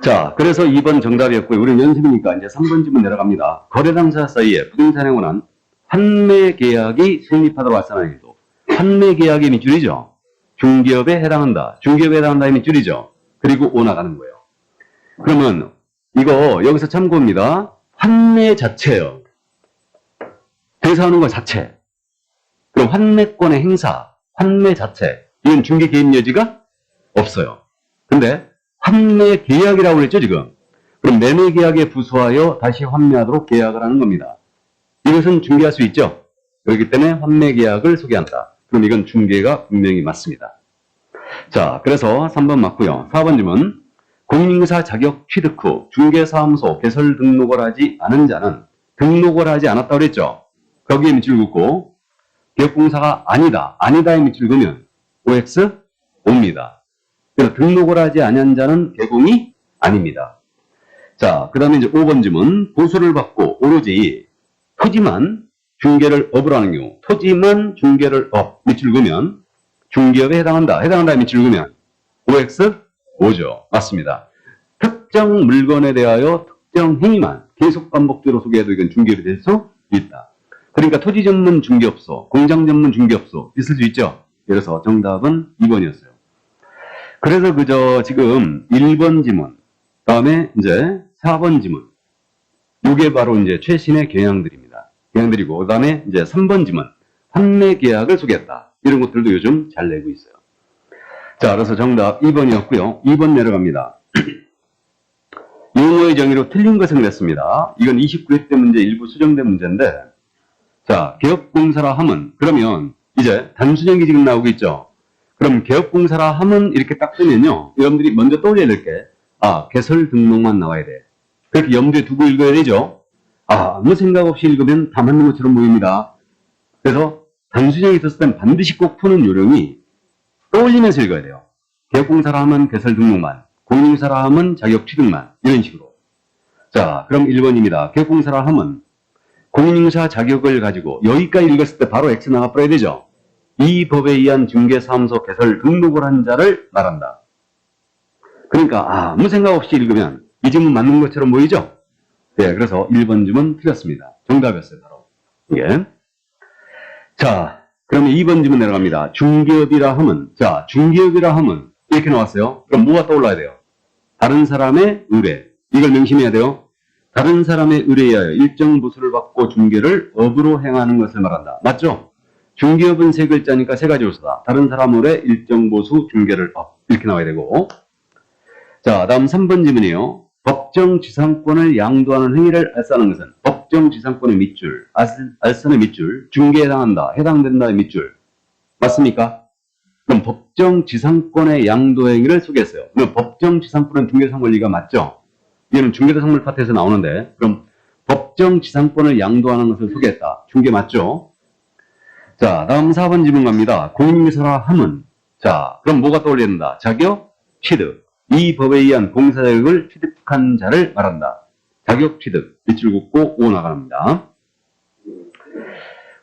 자, 그래서 2번 정답이었고요. 우리는 연습이니까 이제 3번 지문 내려갑니다. 거래 당사 사이에 부동산에 관한 환매 계약이 성립하도록 발생하는 일도. 환매 계약의 밑줄이죠. 중개업에 해당한다. 중개업에 해당한다의 밑줄이죠. 그리고 오 나가는 거예요. 그러면 이거 여기서 참고입니다. 환매 자체요. 대사하는 것 자체. 그럼 환매권의 행사, 환매 자체. 이건 중개 개입 여지가 없어요. 근데 환매 계약이라고 그랬죠, 지금. 그럼 매매 계약에 부수하여 다시 환매하도록 계약을 하는 겁니다. 이것은 중개할 수 있죠. 그렇기 때문에 환매 계약을 소개한다. 그럼 이건 중개가 분명히 맞습니다. 자, 그래서 3번 맞고요. 4번 질문. 공인인사 자격 취득 후 중개사무소 개설 등록을 하지 않은 자는 등록을 하지 않았다고 그랬죠. 거기에 밑줄 긋고 기업공사가 아니다. 아니다에 밑줄 그으면 OX 옵니다. 그래서 등록을 하지 않은 자는 개공이 아닙니다. 자, 그 다음에 이제 5번 질문. 보수를 받고 오로지 토지만 중개를 업으로 하는 경우, 토지만 중개를 업, 밑줄 그으면 중개업에 해당한다. 해당한다에 밑줄 그으면 OX 오죠. 맞습니다. 특정 물건에 대하여 특정 행위만 계속 반복적으로 소개해도 이건 중개업이 될 수 있다. 그러니까 토지 전문 중개업소, 공장 전문 중개업소 있을 수 있죠. 그래서 정답은 2번이었어요. 그래서 그저 지금 1번 지문, 다음에 이제 4번 지문. 이게 바로 이제 최신의 경향들입니다. 경향들이고, 그 다음에 이제 3번 지문. 판매 계약을 소개했다. 이런 것들도 요즘 잘 내고 있어요. 자, 그래서 정답 2번이었고요. 2번 내려갑니다. 용어의 정의로 틀린 것을 냈습니다. 이건 29회 때 문제 일부 수정된 문제인데, 자, 개업공사라 함은, 그러면 이제 단순형이 지금 나오고 있죠. 그럼 개업공사라 함은 이렇게 딱 뜨면요. 여러분들이 먼저 떠올려야 될 게, 개설 등록만 나와야 돼. 그렇게 염두에 두고 읽어야 되죠. 아무 생각 없이 읽으면 다 맞는 것처럼 보입니다. 그래서 단순형이 있었을 땐 반드시 꼭 푸는 요령이 떠올리면서 읽어야 돼요. 개업공사라 함은 개설 등록만, 공인사라 함은 자격 취득만, 이런 식으로. 자, 그럼 1번입니다. 개업공사라 함은 공인인사 자격을 가지고 여기까지 읽었을 때 바로 X 나가버려야 되죠. 이 법에 의한 중개사무소 개설 등록을 한 자를 말한다. 그러니까 아무 생각 없이 읽으면 이 질문 맞는 것처럼 보이죠? 네, 그래서 1번 질문 틀렸습니다. 정답이었어요, 바로. 예. 자, 그러면 2번 질문 내려갑니다. 중개업이라 함은, 자, 중개업이라 함은 이렇게 나왔어요. 그럼 뭐가 떠올라야 돼요? 다른 사람의 의뢰. 이걸 명심해야 돼요. 다른 사람의 의뢰에 의하여 일정 보수를 받고 중개를 업으로 행하는 것을 말한다. 맞죠? 중개업은 세 글자니까 세 가지 요소다. 다른 사람 의뢰, 일정 보수, 중개를 업. 이렇게 나와야 되고. 자, 다음 3번 질문이에요. 법정 지상권을 양도하는 행위를 알선하는 것은 법정 지상권의 밑줄, 알선의 밑줄, 중개에 해당한다, 해당된다의 밑줄. 맞습니까? 그럼 법정 지상권의 양도 행위를 소개했어요. 그럼 법정 지상권은 중개상 권리가 맞죠? 이거는 중개대상물 파트에서 나오는데, 그럼 법정 지상권을 양도하는 것을 소개했다. 중개 맞죠? 자, 다음 4번 질문 갑니다. 공인인사라 함은, 자, 그럼 뭐가 떠올려야 된다? 자격, 취득. 이 법에 의한 공사 자격을 취득한 자를 말한다. 자격 취득. 밑줄 긋고 오 나갑니다.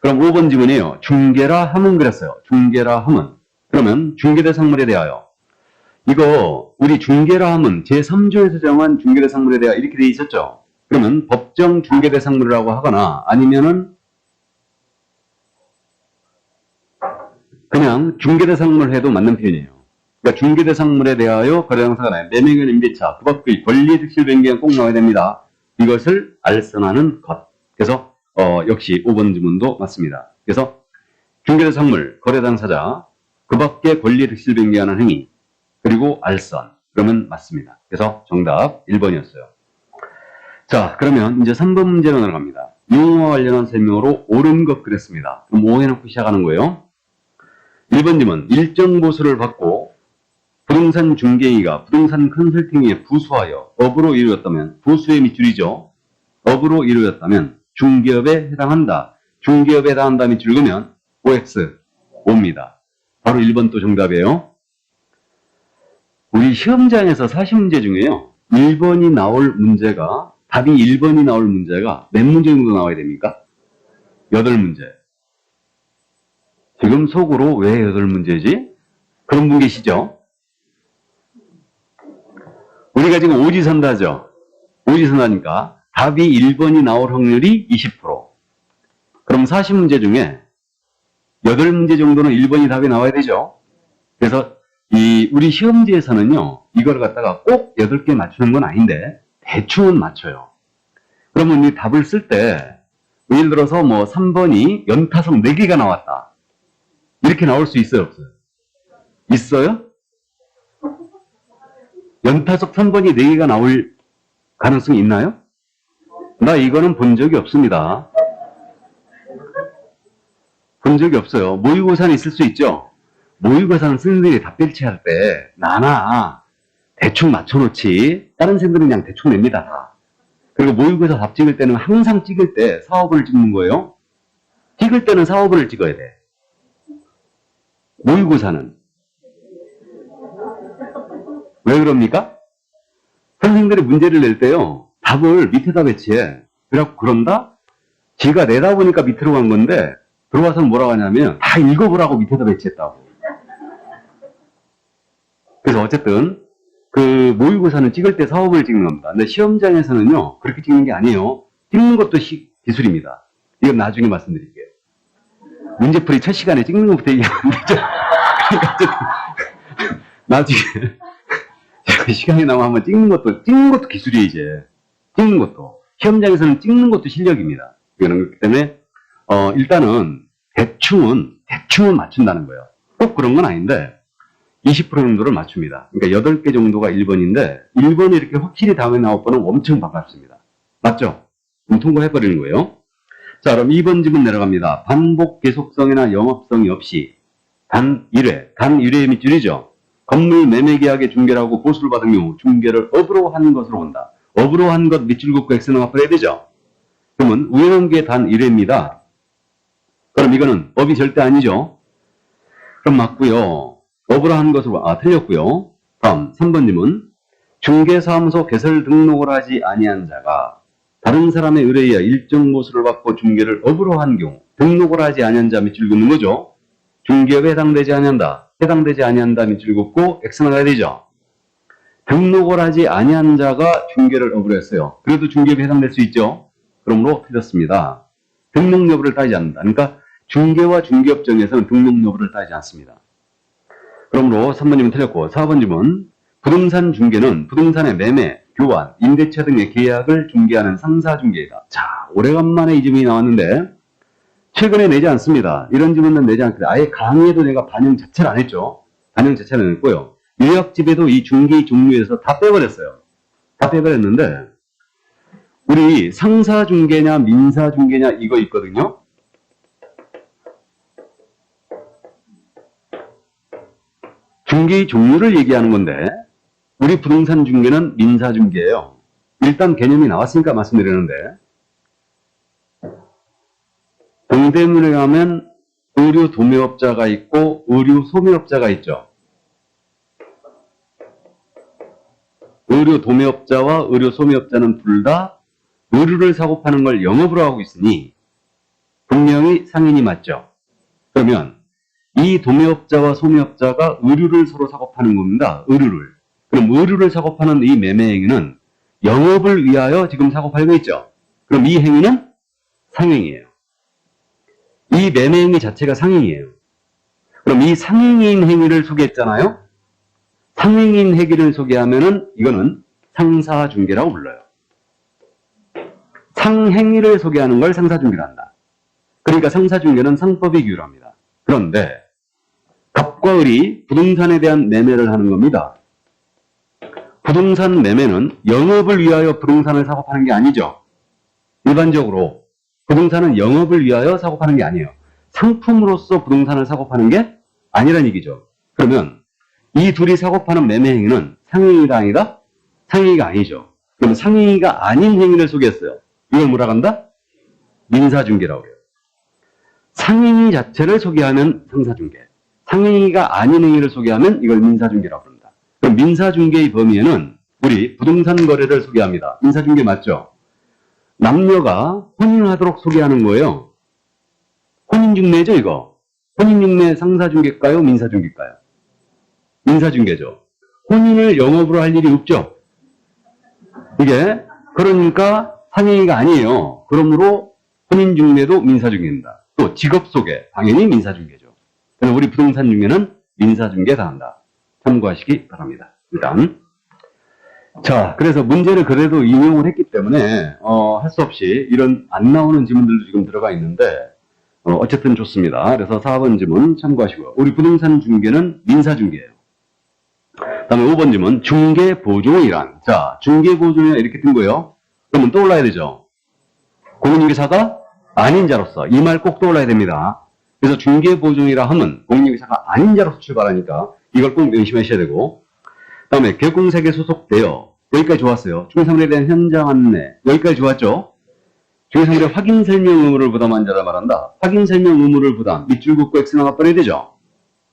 그럼 5번 질문이에요. 중개라 함은 그랬어요. 중개라 함은. 그러면 중개대상물에 대하여. 이거 우리 중개라 함은 제3조에서 정한 중개대상물에 대하여 이렇게 돼 있었죠. 그러면 법정 중개대상물이라고 하거나 아니면은 그냥 중개대상물 해도 맞는 표현이에요. 그러니까 중개대상물에 대하여 거래당사가 나요. 매매권 임대차, 그 밖의 권리의 득실 변경은 꼭 나와야 됩니다. 이것을 알선하는 것. 그래서 역시 5번 질문도 맞습니다. 그래서 중개대상물, 거래당사자, 그 밖의 권리의 득실 변경하는 행위, 그리고 알선. 그러면 맞습니다. 그래서 정답 1번이었어요. 자, 그러면 이제 3번 문제로 들어갑니다. 용어와 관련한 설명으로 옳은 것 그랬습니다. 그럼 5 해놓고 시작하는 거예요. 1번 질문. 일정 보수를 받고 부동산 중개인가 부동산 컨설팅에 부수하여 업으로 이루어졌다면, 부수의 밑줄이죠. 업으로 이루어졌다면 중개업에 해당한다. 중개업에 해당한다 밑줄 그으면 OX, O입니다. 바로 1번 또 정답이에요. 우리 시험장에서 40문제 중에요. 1번이 나올 문제가, 답이 1번이 나올 문제가 몇 문제 정도 나와야 됩니까? 8문제. 지금 속으로 왜 8문제지? 그런 분 계시죠? 우리가 지금 오지선다죠? 오지선다니까 답이 1번이 나올 확률이 20%. 그럼 40문제 중에 8문제 정도는 1번이 답이 나와야 되죠? 그래서 우리 시험지에서는요, 이걸 갖다가 꼭 8개 맞추는 건 아닌데, 대충은 맞춰요. 그러면 이 답을 쓸 때, 예를 들어서 뭐 3번이 연타석 4개가 나왔다. 이렇게 나올 수 있어요, 없어요? 있어요? 연타석 3번이 4개가 나올 가능성이 있나요? 나 이거는 본 적이 없습니다. 본 적이 없어요. 모의고사는 있을 수 있죠? 모의고사는 선생님들이 답변치 할 때 나나 대충 맞춰놓지 다른 선생님들은 그냥 대충 냅니다. 다. 그리고 모의고사 답 찍을 때는 항상 찍을 때 4호번을 찍는 거예요. 찍을 때는 4호번을 찍어야 돼. 모의고사는 왜 그럽니까? 선생님들이 문제를 낼 때요, 답을 밑에다 배치해. 그래갖고 그런다? 지가 내다 보니까 밑으로 간 건데 들어와서는 뭐라고 하냐면 다 읽어보라고 밑에다 배치했다고. 그래서 어쨌든 그 모의고사는 찍을 때 4호번을 찍는 겁니다. 근데 시험장에서는요, 그렇게 찍는 게 아니에요. 찍는 것도 기술입니다. 이건 나중에 말씀드릴게요. 문제풀이 첫 시간에 찍는 것부터 얘기하면 안 되죠. 그러니까 어쨌든 나중에 시간이 남아 한번 찍는 것도 기술이에요, 이제. 찍는 것도. 시험장에서는 찍는 것도 실력입니다. 그렇기 때문에, 일단은 대충은 맞춘다는 거예요. 꼭 그런 건 아닌데, 20% 정도를 맞춥니다. 그러니까 8개 정도가 1번인데, 1번이 이렇게 확실히 다음에 나올 거는 엄청 반갑습니다. 맞죠? 그럼 통과해버리는 거예요. 자, 그럼 2번 질문 내려갑니다. 반복 계속성이나 영업성이 없이 단 1회 밑줄이죠. 건물 매매 계약의 중개를 하고 보수를 받은 경우 중개를 업으로 한 것으로 본다. 업으로 한 것 밑줄 긋고 X는 합해야 되죠. 그러면 우연한 게 단 1회입니다. 그럼 이거는 업이 절대 아니죠. 그럼 맞고요. 업으로 한 것으로 틀렸고요. 다음 3번 질문. 중개사무소 개설 등록을 하지 아니한 자가 다른 사람의 의뢰에 의해 일정 보수를 받고 중개를 업으로 한 경우 등록을 하지 아니한 자 밑줄 긋는 거죠. 중개업에 해당되지 아니한다. 해당되지 아니한다 밑줄 긋고 X는 가야 되죠. 등록을 하지 아니한 자가 중개를 업으로 했어요. 그래도 중개업에 해당될 수 있죠. 그러므로 틀렸습니다. 등록 여부를 따지지 않는다. 그러니까 중개와 중개업정에서는 등록 여부를 따지지 않습니다. 그러므로 3번 질문 틀렸고 4번 질문. 부동산 중개는 부동산의 매매, 교환, 임대차 등의 계약을 중개하는 상사중개이다. 자, 오래간만에 이 질문이 나왔는데 최근에 내지 않습니다. 이런 질문은 내지 않거든요. 아예 강의에도 내가 반영 자체를 안 했죠. 반영 자체를 안 했고요. 요약집에도 이 중개 종류에서 다 빼버렸어요. 다 빼버렸는데 우리 상사중개냐 민사중개냐 이거 있거든요. 중개의 종류를 얘기하는 건데 우리 부동산 중개는 민사중개예요. 일단 개념이 나왔으니까 말씀드리는데 동대문에 가면 의류 도매업자가 있고 의류 소매업자가 있죠. 의류 도매업자와 의류 소매업자는 둘 다 의류를 사고 파는 걸 영업으로 하고 있으니 분명히 상인이 맞죠. 그러면 이 도매업자와 소매업자가 의류를 서로 사고 파는 겁니다. 의류를. 그럼 의류를 사고 파는 이 매매 행위는 영업을 위하여 지금 사고 팔고 있죠. 그럼 이 행위는 상행이에요. 이 매매 행위 자체가 상행이에요. 그럼 이 상행인 행위를 소개했잖아요. 상행인 행위를 소개하면은 이거는 상사중개라고 불러요. 상행위를 소개하는 걸 상사중개라 한다. 그러니까 상사중개는 상법이 규율합니다. 그런데 갑과 을이 부동산에 대한 매매를 하는 겁니다. 부동산 매매는 영업을 위하여 부동산을 사고 파는 게 아니죠. 일반적으로 부동산은 영업을 위하여 사고 파는 게 아니에요. 상품으로서 부동산을 사고 파는 게 아니란 얘기죠. 그러면 이 둘이 사고 파는 매매 행위는 상행위가 아니다? 상행위가 아니죠. 그럼 상행위가 아닌 행위를 소개했어요. 이걸 뭐라 한다? 민사중개라고 해요. 상행위 자체를 소개하면 상사중개, 상행위가 아닌 행위를 소개하면 이걸 민사중개라고 합니다. 그럼 민사중개의 범위에는 우리 부동산 거래를 소개합니다. 민사중개 맞죠? 남녀가 혼인하도록 소개하는 거예요. 혼인중매죠, 이거. 혼인중매 상사중개일까요? 민사중개일까요? 민사중개죠. 혼인을 영업으로 할 일이 없죠. 이게 그러니까 상행위가 아니에요. 그러므로 혼인중매도 민사중개입니다. 또 직업소개, 당연히 민사중개죠. 그래서 우리 부동산 중개는 민사중개 다 한다. 참고하시기 바랍니다. 일단 자, 그래서 문제를 그래도 인용을 했기 때문에 할 수 없이 이런 안 나오는 지문들도 지금 들어가 있는데 어쨌든 좋습니다. 그래서 4번 지문 참고하시고요. 우리 부동산 중개는 민사중개예요. 다음에 5번 지문 중개보조이란. 자, 중개보조이란 이렇게 뜬 거예요. 그러면 떠올라야 되죠. 공인중개사가 아닌 자로서 이 말 꼭 떠올라야 됩니다. 그래서 중개보조이라 하면 공인중개사가 아닌 자로서 출발하니까 이걸 꼭 명심하셔야 되고, 다음에 개공사에 소속되어 여기까지 좋았어요. 중개사물에 대한 현장 안내 여기까지 좋았죠. 중개사물의 확인 설명 의무를 부담한 자라 말한다. 확인 설명 의무를 부담 밑줄 긋고 X 나가버려야 되죠.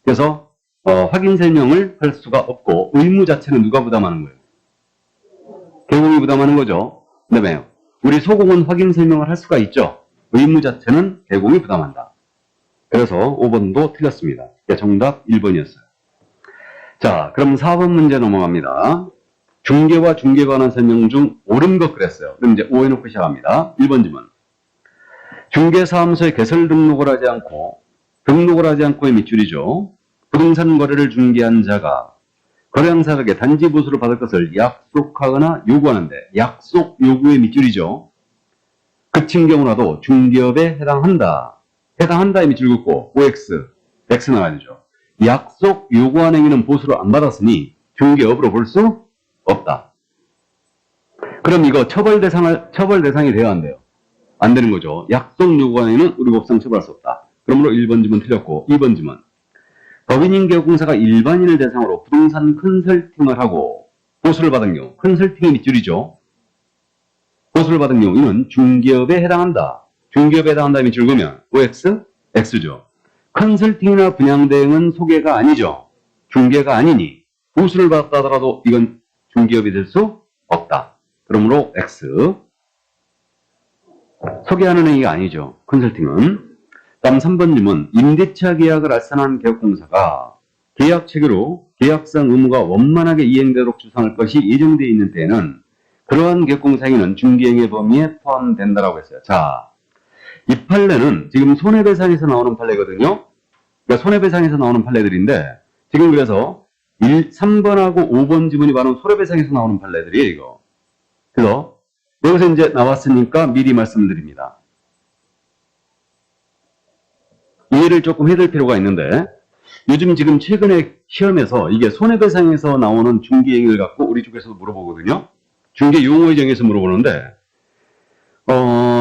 그래서 확인 설명을 할 수가 없고 의무 자체는 누가 부담하는 거예요? 개공이 부담하는 거죠. 그다음에 우리 소공은 확인 설명을 할 수가 있죠. 의무 자체는 개공이 부담한다. 그래서 5번도 틀렸습니다. 정답 1번이었어요. 자, 그럼 4번 문제 넘어갑니다. 중개와 중개에 관한 설명 중 옳은 것 그랬어요. 그럼 이제 O 해놓고 시작합니다. 1번 지문. 중개사무소에 개설 등록을 하지 않고의 밑줄이죠. 부동산 거래를 중개한 자가 거래한 사각에 단지 보수를 받을 것을 약속하거나 요구하는데 약속 요구의 밑줄이죠. 그친 경우라도 중개업에 해당한다. 해당한다의 밑줄 긋고 OX, X 나와야 되죠. 약속 요구한 행위는 보수를 안 받았으니 중개업으로 볼 수 없다. 그럼 이거 처벌 대상이 돼야 안 돼요? 안 되는 거죠. 약속 요구한 행위는 우리 법상 처벌할 수 없다. 그러므로 1번 지문 틀렸고 2번 지문. 법인인 개업공사가 일반인을 대상으로 부동산 컨설팅을 하고 보수를 받은 경우, 컨설팅의 밑줄이죠. 보수를 받은 경우 이는 중개업에 해당한다. 중개업에 해당한다 밑줄 그으면 OX, X죠. 컨설팅이나 분양 대행은 소개가 아니죠. 중개가 아니니 보수를 받았다 하더라도 이건 중개업이 될 수 없다. 그러므로 X. 소개하는 행위가 아니죠. 컨설팅은. 다음 3번 질문. 임대차 계약을 알선한 개업공사가 계약 체계로 계약상 의무가 원만하게 이행되도록 주장할 것이 예정되어 있는 때에는 그러한 개업공사 행위는 중개행위 범위에 포함된다라고 했어요. 자, 이 판례는 지금 손해배상에서 나오는 판례거든요. 그러니까 손해배상에서 나오는 판례들인데 지금 그래서 3번하고 5번 지문이 바로 손해배상에서 나오는 판례들이에요, 이거. 그래서 여기서 이제 나왔으니까 미리 말씀드립니다. 이해를 조금 해둘 필요가 있는데 요즘 지금 최근에 시험에서 이게 손해배상에서 나오는 중개행위를 갖고 우리 쪽에서도 물어보거든요. 중개 용어에 정해서 물어보는데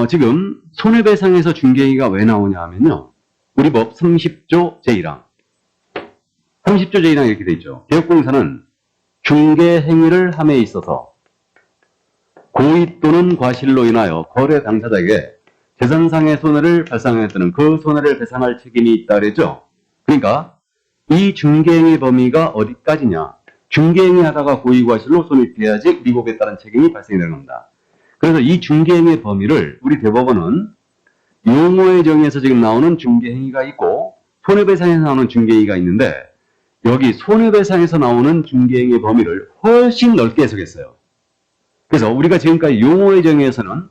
지금 손해배상에서 중개행위가 왜 나오냐 하면요. 우리 법 30조 제1항 30조 제1항 이렇게 돼 있죠. 개업공사는 중개행위를 함에 있어서 고의 또는 과실로 인하여 거래 당사자에게 재산상의 손해를 발생하였다는 그 손해를 배상할 책임이 있다 그랬죠. 그러니까 이 중개행위 범위가 어디까지냐. 중개행위 하다가 고의 과실로 손해를 피해야지 우리 법에 따른 책임이 발생이 되는 겁니다. 그래서 이 중개행위 범위를 우리 대법원은 용어의 정의에서 지금 나오는 중개행위가 있고 손해배상에서 나오는 중개행위가 있는데 여기 손해배상에서 나오는 중개행위 범위를 훨씬 넓게 해석했어요. 그래서 우리가 지금까지 용어의 정의에서는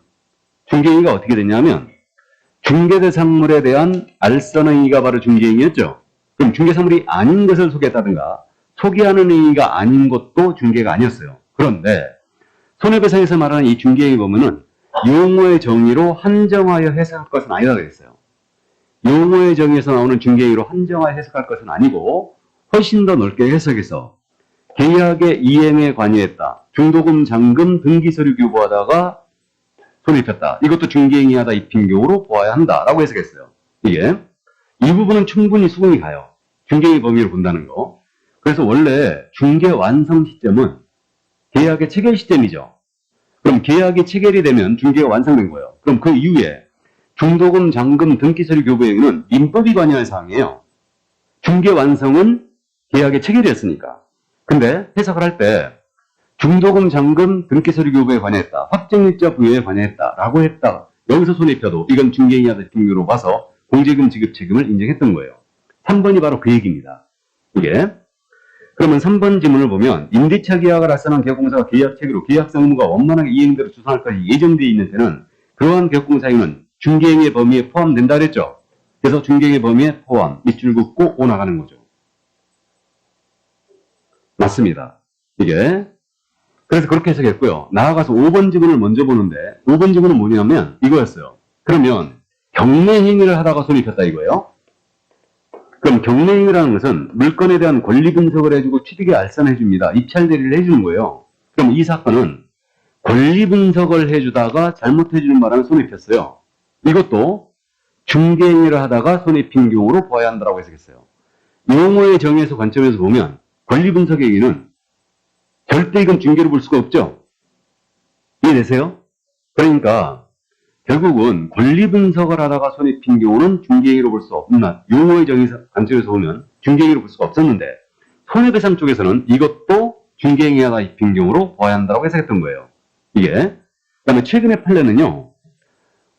중개행위가 어떻게 됐냐면 중개대상물에 대한 알선 행위가 바로 중개행위였죠. 그럼 중개사물이 아닌 것을 소개했다든가 소개하는 행위가 아닌 것도 중개가 아니었어요. 그런데 손해배상에서 말하는 이 중개행위 범위는 용어의 정의로 한정하여 해석할 것은 아니다 그랬어요. 용어의 정의에서 나오는 중개행위로 한정하여 해석할 것은 아니고 훨씬 더 넓게 해석해서 계약의 이행에 관여했다. 중도금, 잔금, 등기서류 교부하다가 손을 입혔다. 이것도 중개행위 하다 입힌 경우로 보아야 한다라고 해석했어요. 이게 이 부분은 충분히 수긍이 가요. 중개행위 범위로 본다는 거. 그래서 원래 중개 완성 시점은 계약의 체결 시점이죠. 그럼 계약이 체결이 되면 중개가 완성된 거예요. 그럼 그 이후에 중도금, 잔금, 등기서류 교부 행위는 민법이 관여할 사항이에요. 중개 완성은 계약의 체결이었으니까. 근데 해석을 할 때 중도금, 잔금, 등기서류 교부에 관여했다. 확정일자 부여에 관여했다라고 했다. 여기서 손에 펴도 이건 중개행위하다 비용으로 봐서 공제금 지급 책임을 인정했던 거예요. 3번이 바로 그 얘기입니다. 이게. 그러면 3번 지문을 보면 임대차 계약을 알선한 계약공사가 계약 체계로 계약상 의무가 원만하게 이행대로 추진할 것이 예정되어 있는 때는 그러한 계약공사행위는 중개행위 범위에 포함된다 그랬죠. 그래서 중개행위 범위에 포함, 밑줄 긋고 오나가는 거죠. 맞습니다. 이게. 그래서 그렇게 해석했고요. 나아가서 5번 지문을 먼저 보는데 5번 지문은 뭐냐면 이거였어요. 그러면 경매행위를 하다가 손이 폈다 이거예요. 그럼 경매행위라는 것은 물건에 대한 권리 분석을 해주고 취득에 알선해줍니다. 입찰 대리를 해주는 거예요. 그럼 이 사건은 권리 분석을 해주다가 잘못해주는 바람에 손이 폈어요. 이것도 중개행위를 하다가 손이 핀 경우로 봐야 한다고 해석했어요. 용어의 정의에서 관점에서 보면 권리 분석의 얘기는 절대 이건 중개로 볼 수가 없죠. 이해되세요? 그러니까 결국은 권리 분석을 하다가 손이 핀 경우는 중개행위로 볼 수 없나, 용어의 정의 관점에서 보면 중개행위로 볼 수가 없었는데 손해배상 쪽에서는 이것도 중개행위 하다가 핀 경우로 봐야 한다고 해석했던 거예요. 이게. 그 다음에 최근에 판례는요,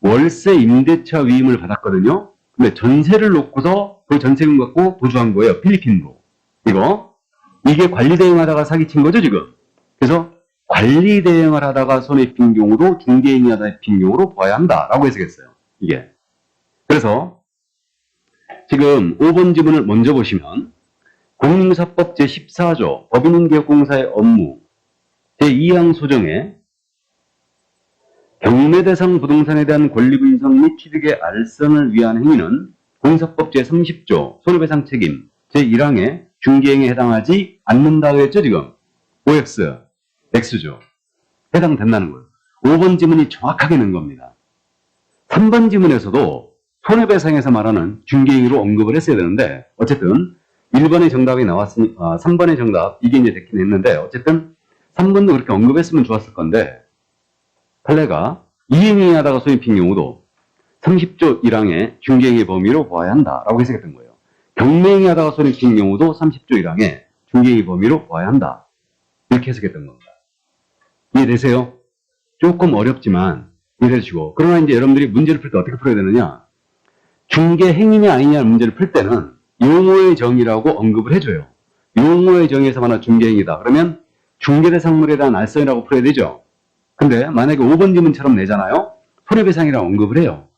월세 임대차 위임을 받았거든요. 근데 전세를 놓고서 그 전세금 갖고 도주한 거예요. 필리핀으로. 이게 관리 대행하다가 사기친 거죠, 지금. 그래서 관리 대행을 하다가 손해 핀 경우도 중개행위 하다가 핀 경우로 봐야 한다라고 해석했어요. 이게. 그래서 지금 5번 지문을 먼저 보시면 공인중개사법 제14조 법인계약공사의 업무 제2항 소정에 경매 대상 부동산에 대한 권리 분석 및 취득의 알선을 위한 행위는 공사법 제30조 손해배상 책임 제1항의 중개행위에 해당하지 않는다고 했죠, 지금. OX, X죠. 해당된다는 거예요. 5번 지문이 정확하게 는 겁니다. 3번 지문에서도 손해배상에서 말하는 중개행위로 언급을 했어야 되는데, 어쨌든 1번의 정답이 나왔으니, 3번의 정답, 이게 이제 됐긴 했는데, 어쨌든 3번도 그렇게 언급했으면 좋았을 건데, 판례가 이행위 하다가 손해 핀 경우도 30조 1항의 중개행위 범위로 봐야 한다라고 해석했던 거예요. 경매행위 하다가 손해 핀 경우도 30조 1항의 중개행위 범위로 봐야 한다. 이렇게 해석했던 겁니다. 이해되세요? 조금 어렵지만 이해되시고, 그러나 이제 여러분들이 문제를 풀 때 어떻게 풀어야 되느냐? 중개행위냐 아니냐는 문제를 풀 때는 용어의 정의라고 언급을 해줘요. 용어의 정의에서 말하는 중개행위다. 그러면 중개대상물에 대한 알선이라고 풀어야 되죠. 근데 만약에 5번 지문처럼 내잖아요. 손해배상이라고 언급을 해요.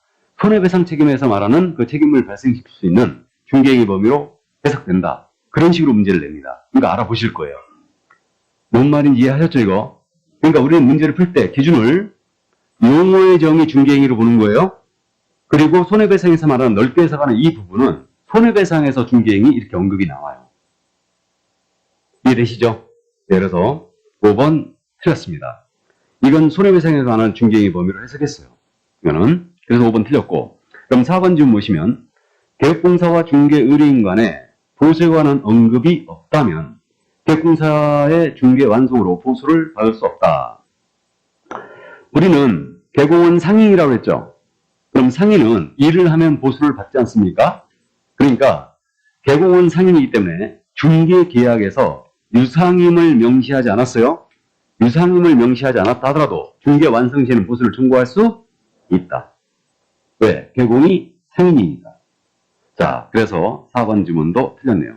손해배상 책임에서 말하는 그 책임을 발생시킬 수 있는 중개행위 범위로 해석된다. 그런 식으로 문제를 냅니다. 그러니까 알아보실 거예요. 뭔 말인지 이해하셨죠, 이거? 그러니까 우리는 문제를 풀 때 기준을 용어의 정의 중개행위로 보는 거예요. 그리고 손해배상에서 말하는 넓게 해석하는 이 부분은 손해배상에서 중개행위 이렇게 언급이 나와요. 이해되시죠? 네, 그래서 5번 틀렸습니다. 이건 손해배상에서 말하는 중개행위 범위로 해석했어요. 이거는. 그래서 5번 틀렸고, 그럼 4번 지금 보시면 계약공사와 중개의뢰인 간에 보수에 관한 언급이 없다면 계약공사의 중개 완성으로 보수를 받을 수 없다. 우리는 개공은 상인이라고 했죠. 그럼 상인은 일을 하면 보수를 받지 않습니까? 그러니까 개공은 상인이기 때문에 중개 계약에서 유상임을 명시하지 않았어요. 유상임을 명시하지 않았다 하더라도 중개 완성 시에는 보수를 청구할 수 있다. 왜? 개공이 상인이니까. 자, 그래서 4번 지문도 틀렸네요.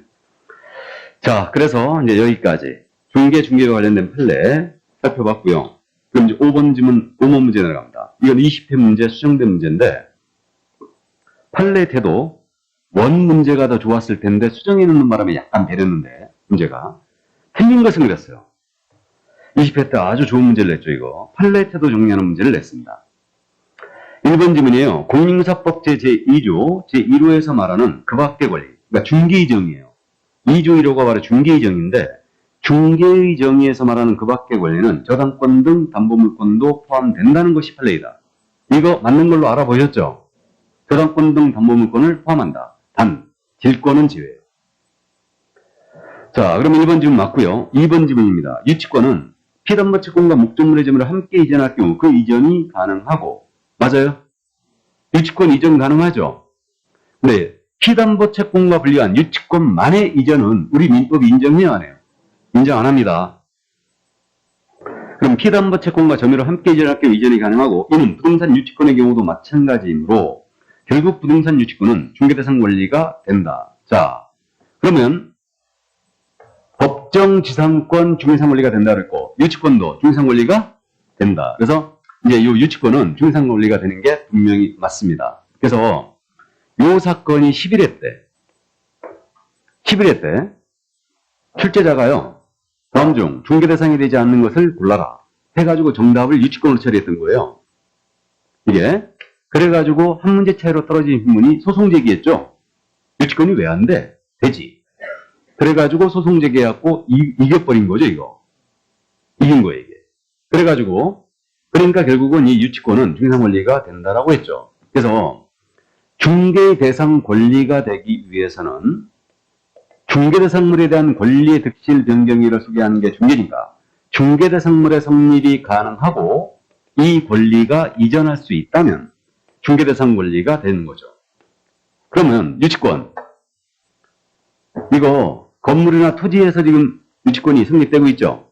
자, 그래서 이제 여기까지 중개와 관련된 판례 살펴봤고요. 그럼 이제 5번 지문, 5번 문제 내려갑니다. 이건 20회 문제 수정된 문제인데, 판례 태도 원 문제가 더 좋았을 텐데 수정해 놓는 바람에 약간 배렸는데, 문제가 틀린 것은 그랬어요. 20회 때 아주 좋은 문제를 냈죠, 이거. 판례 태도 정리하는 문제를 냈습니다. 1번 지문이에요. 공인중개사법 제2조 제1호에서 말하는 그 밖의 권리, 그러니까 중개의 정의예요. 2조 1호가 바로 중개의 정의인데, 중개의 정의에서 말하는 그 밖의 권리는 저당권 등 담보물권도 포함된다는 것이 판례이다. 이거 맞는 걸로 알아보셨죠? 저당권 등 담보물권을 포함한다. 단, 질권은 제외예요. 자, 그러면 1번 질문 맞고요. 2번 질문입니다. 유치권은 피담보 채권과 목적물의 점유를 함께 이전할 경우 그 이전이 가능하고, 맞아요? 유치권 이전 가능하죠? 네, 피담보 채권과 분리한 유치권만의 이전은 우리 민법이 인정해요, 안 해요? 인정 안 합니다. 그럼 피담보 채권과 점유를 함께 이전할 경우 이전이 가능하고, 이는 부동산 유치권의 경우도 마찬가지이므로 결국 부동산 유치권은 중개대상 권리가 된다. 자, 그러면 법정지상권 중개상 권리가 된다 그랬고, 유치권도 중개상 권리가 된다. 그래서 이제 이 유치권은 중개상 권리가 되는 게 분명히 맞습니다. 그래서 이 사건이 11회 때 출제자가요, 다음 중 중개대상이 되지 않는 것을 골라라 해가지고 정답을 유치권으로 처리했던 거예요. 이게 그래가지고 한 문제 차이로 떨어진 분이 소송 제기했죠. 유치권이 왜 안 돼? 되지. 그래가지고 소송 제기해갖고 이겨버린 거죠, 이거. 이긴 거예요, 이게. 그래가지고, 그러니까 결국은 이 유치권은 중개상 권리가 된다라고 했죠. 그래서 중개 대상 권리가 되기 위해서는 중개 대상물에 대한 권리의 득실 변경일을 소개하는 게 중개니까 중개 대상물의 성립이 가능하고 이 권리가 이전할 수 있다면 중개 대상 권리가 되는 거죠. 그러면 유치권, 이거 건물이나 토지에서 지금 유치권이 성립되고 있죠.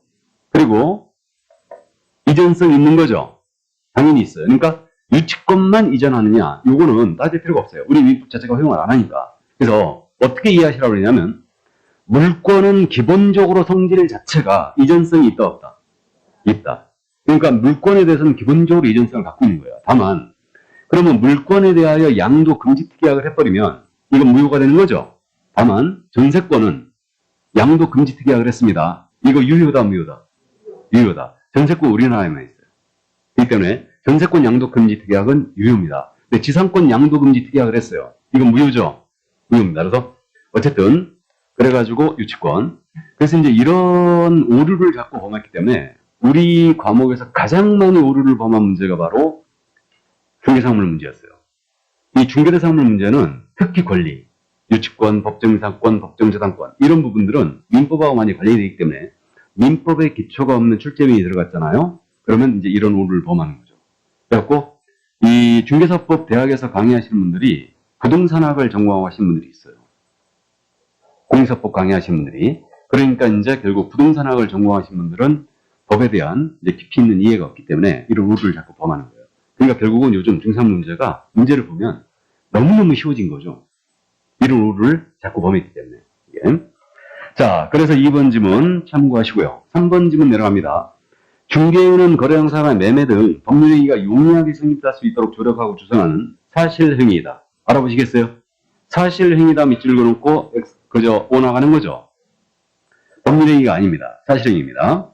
그리고 이전성 있는 거죠. 당연히 있어요. 그러니까 유치권만 이전하느냐, 이거는 따질 필요가 없어요. 우리 민법 자체가 허용을 안 하니까. 그래서 어떻게 이해하시라고 그러냐면, 물권은 기본적으로 성질 자체가 이전성이 있다 없다? 있다. 그러니까 물권에 대해서는 기본적으로 이전성을 갖고 있는 거예요. 다만 그러면 물권에 대하여 양도 금지 특약을 해버리면 이건 무효가 되는 거죠. 다만 전세권은 양도 금지 특약을 했습니다. 이거 유효다 무효다? 유효다. 전세권 우리나라에만 있어요. 그렇기 때문에 전세권 양도 금지 특약은 유효입니다. 근데 지상권 양도 금지 특약을 했어요. 이건 무효죠? 무효입니다. 그래서 어쨌든 그래가지고 유치권. 그래서 이제 이런 오류를 자꾸 범했기 때문에 우리 과목에서 가장 많이 오류를 범한 문제가 바로 중개사물 문제였어요. 이 중개대상물 문제는 특히 권리, 유치권, 법정이상권, 법정재산권 이런 부분들은 민법하고 많이 관련이 되기 때문에 민법에 기초가 없는 출제명이 들어갔잖아요. 그러면 이제 이런 오류를 범하는 거죠. 그래갖고 이 중개사법 대학에서 강의하시는 분들이 부동산학을 전공하신 분들이 있어요. 공사법 강의하신 분들이. 그러니까 이제 결국 부동산학을 전공하신 분들은 법에 대한 이제 깊이 있는 이해가 없기 때문에 이런 오류를 자꾸 범하는 거예요. 그러니까 결국은 요즘 중상 문제가 문제를 보면 너무너무 쉬워진 거죠. 이런 오류를 자꾸 범했기 때문에. 예. 자, 그래서 2번 지문 참고하시고요. 3번 지문 내려갑니다. 중개인은 거래양사나 매매 등 법률행위가 용이하게 성립할 수 있도록 조력하고 주선하는 사실행위이다. 알아보시겠어요? 사실행위다 밑줄 그어놓고 그저 오나가는 거죠. 법률행위가 아닙니다. 사실행위입니다.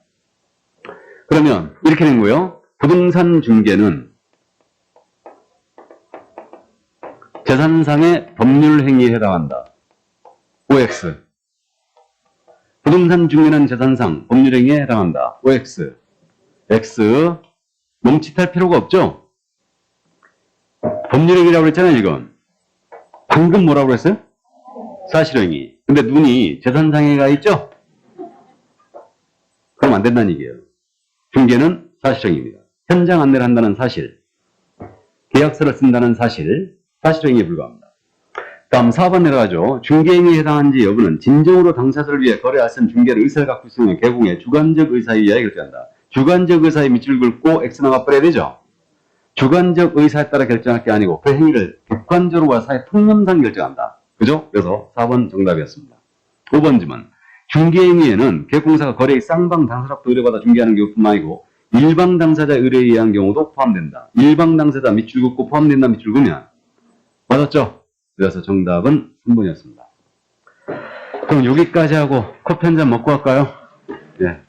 그러면 이렇게 된 거예요. 부동산 중개는 재산상의 법률행위에 해당한다. OX. 부동산 중개는 재산상 법률행위에 해당한다. OX. X. 멈칫할 필요가 없죠? 법률행위라고 그랬잖아요, 이건. 방금 뭐라고 그랬어요? 사실행위. 근데 눈이 재산상에 가 있죠? 그럼 안 된다는 얘기예요. 중개는 사실행위입니다. 현장 안내를 한다는 사실, 계약서를 쓴다는 사실, 사실행위에 불과합니다. 다음 4번 내려가죠. 중개행위에 해당한지 여부는 진정으로 당사자를 위해 거래 알선 중개를 의사를 갖고 있으면 개공의 주관적 의사에 의하여 결정한다. 주관적 의사에 밑줄 긋고 X 나가버려야 되죠. 주관적 의사에 따라 결정할 게 아니고 그 행위를 객관적으로 사회 통념상 결정한다. 그죠? 그래서 4번 정답이었습니다. 5번 질문. 중개행위에는 계획공사가 거래의 쌍방 당사자로부터 의뢰받아 중개하는 경우뿐만 아니고 일방 당사자 의뢰에 의한 경우도 포함된다. 일방 당사자 밑줄 긋고 포함된다 밑줄 긋으면 맞았죠? 그래서 정답은 3번이었습니다. 그럼 여기까지 하고 커피 한 잔 먹고 갈까요? 네.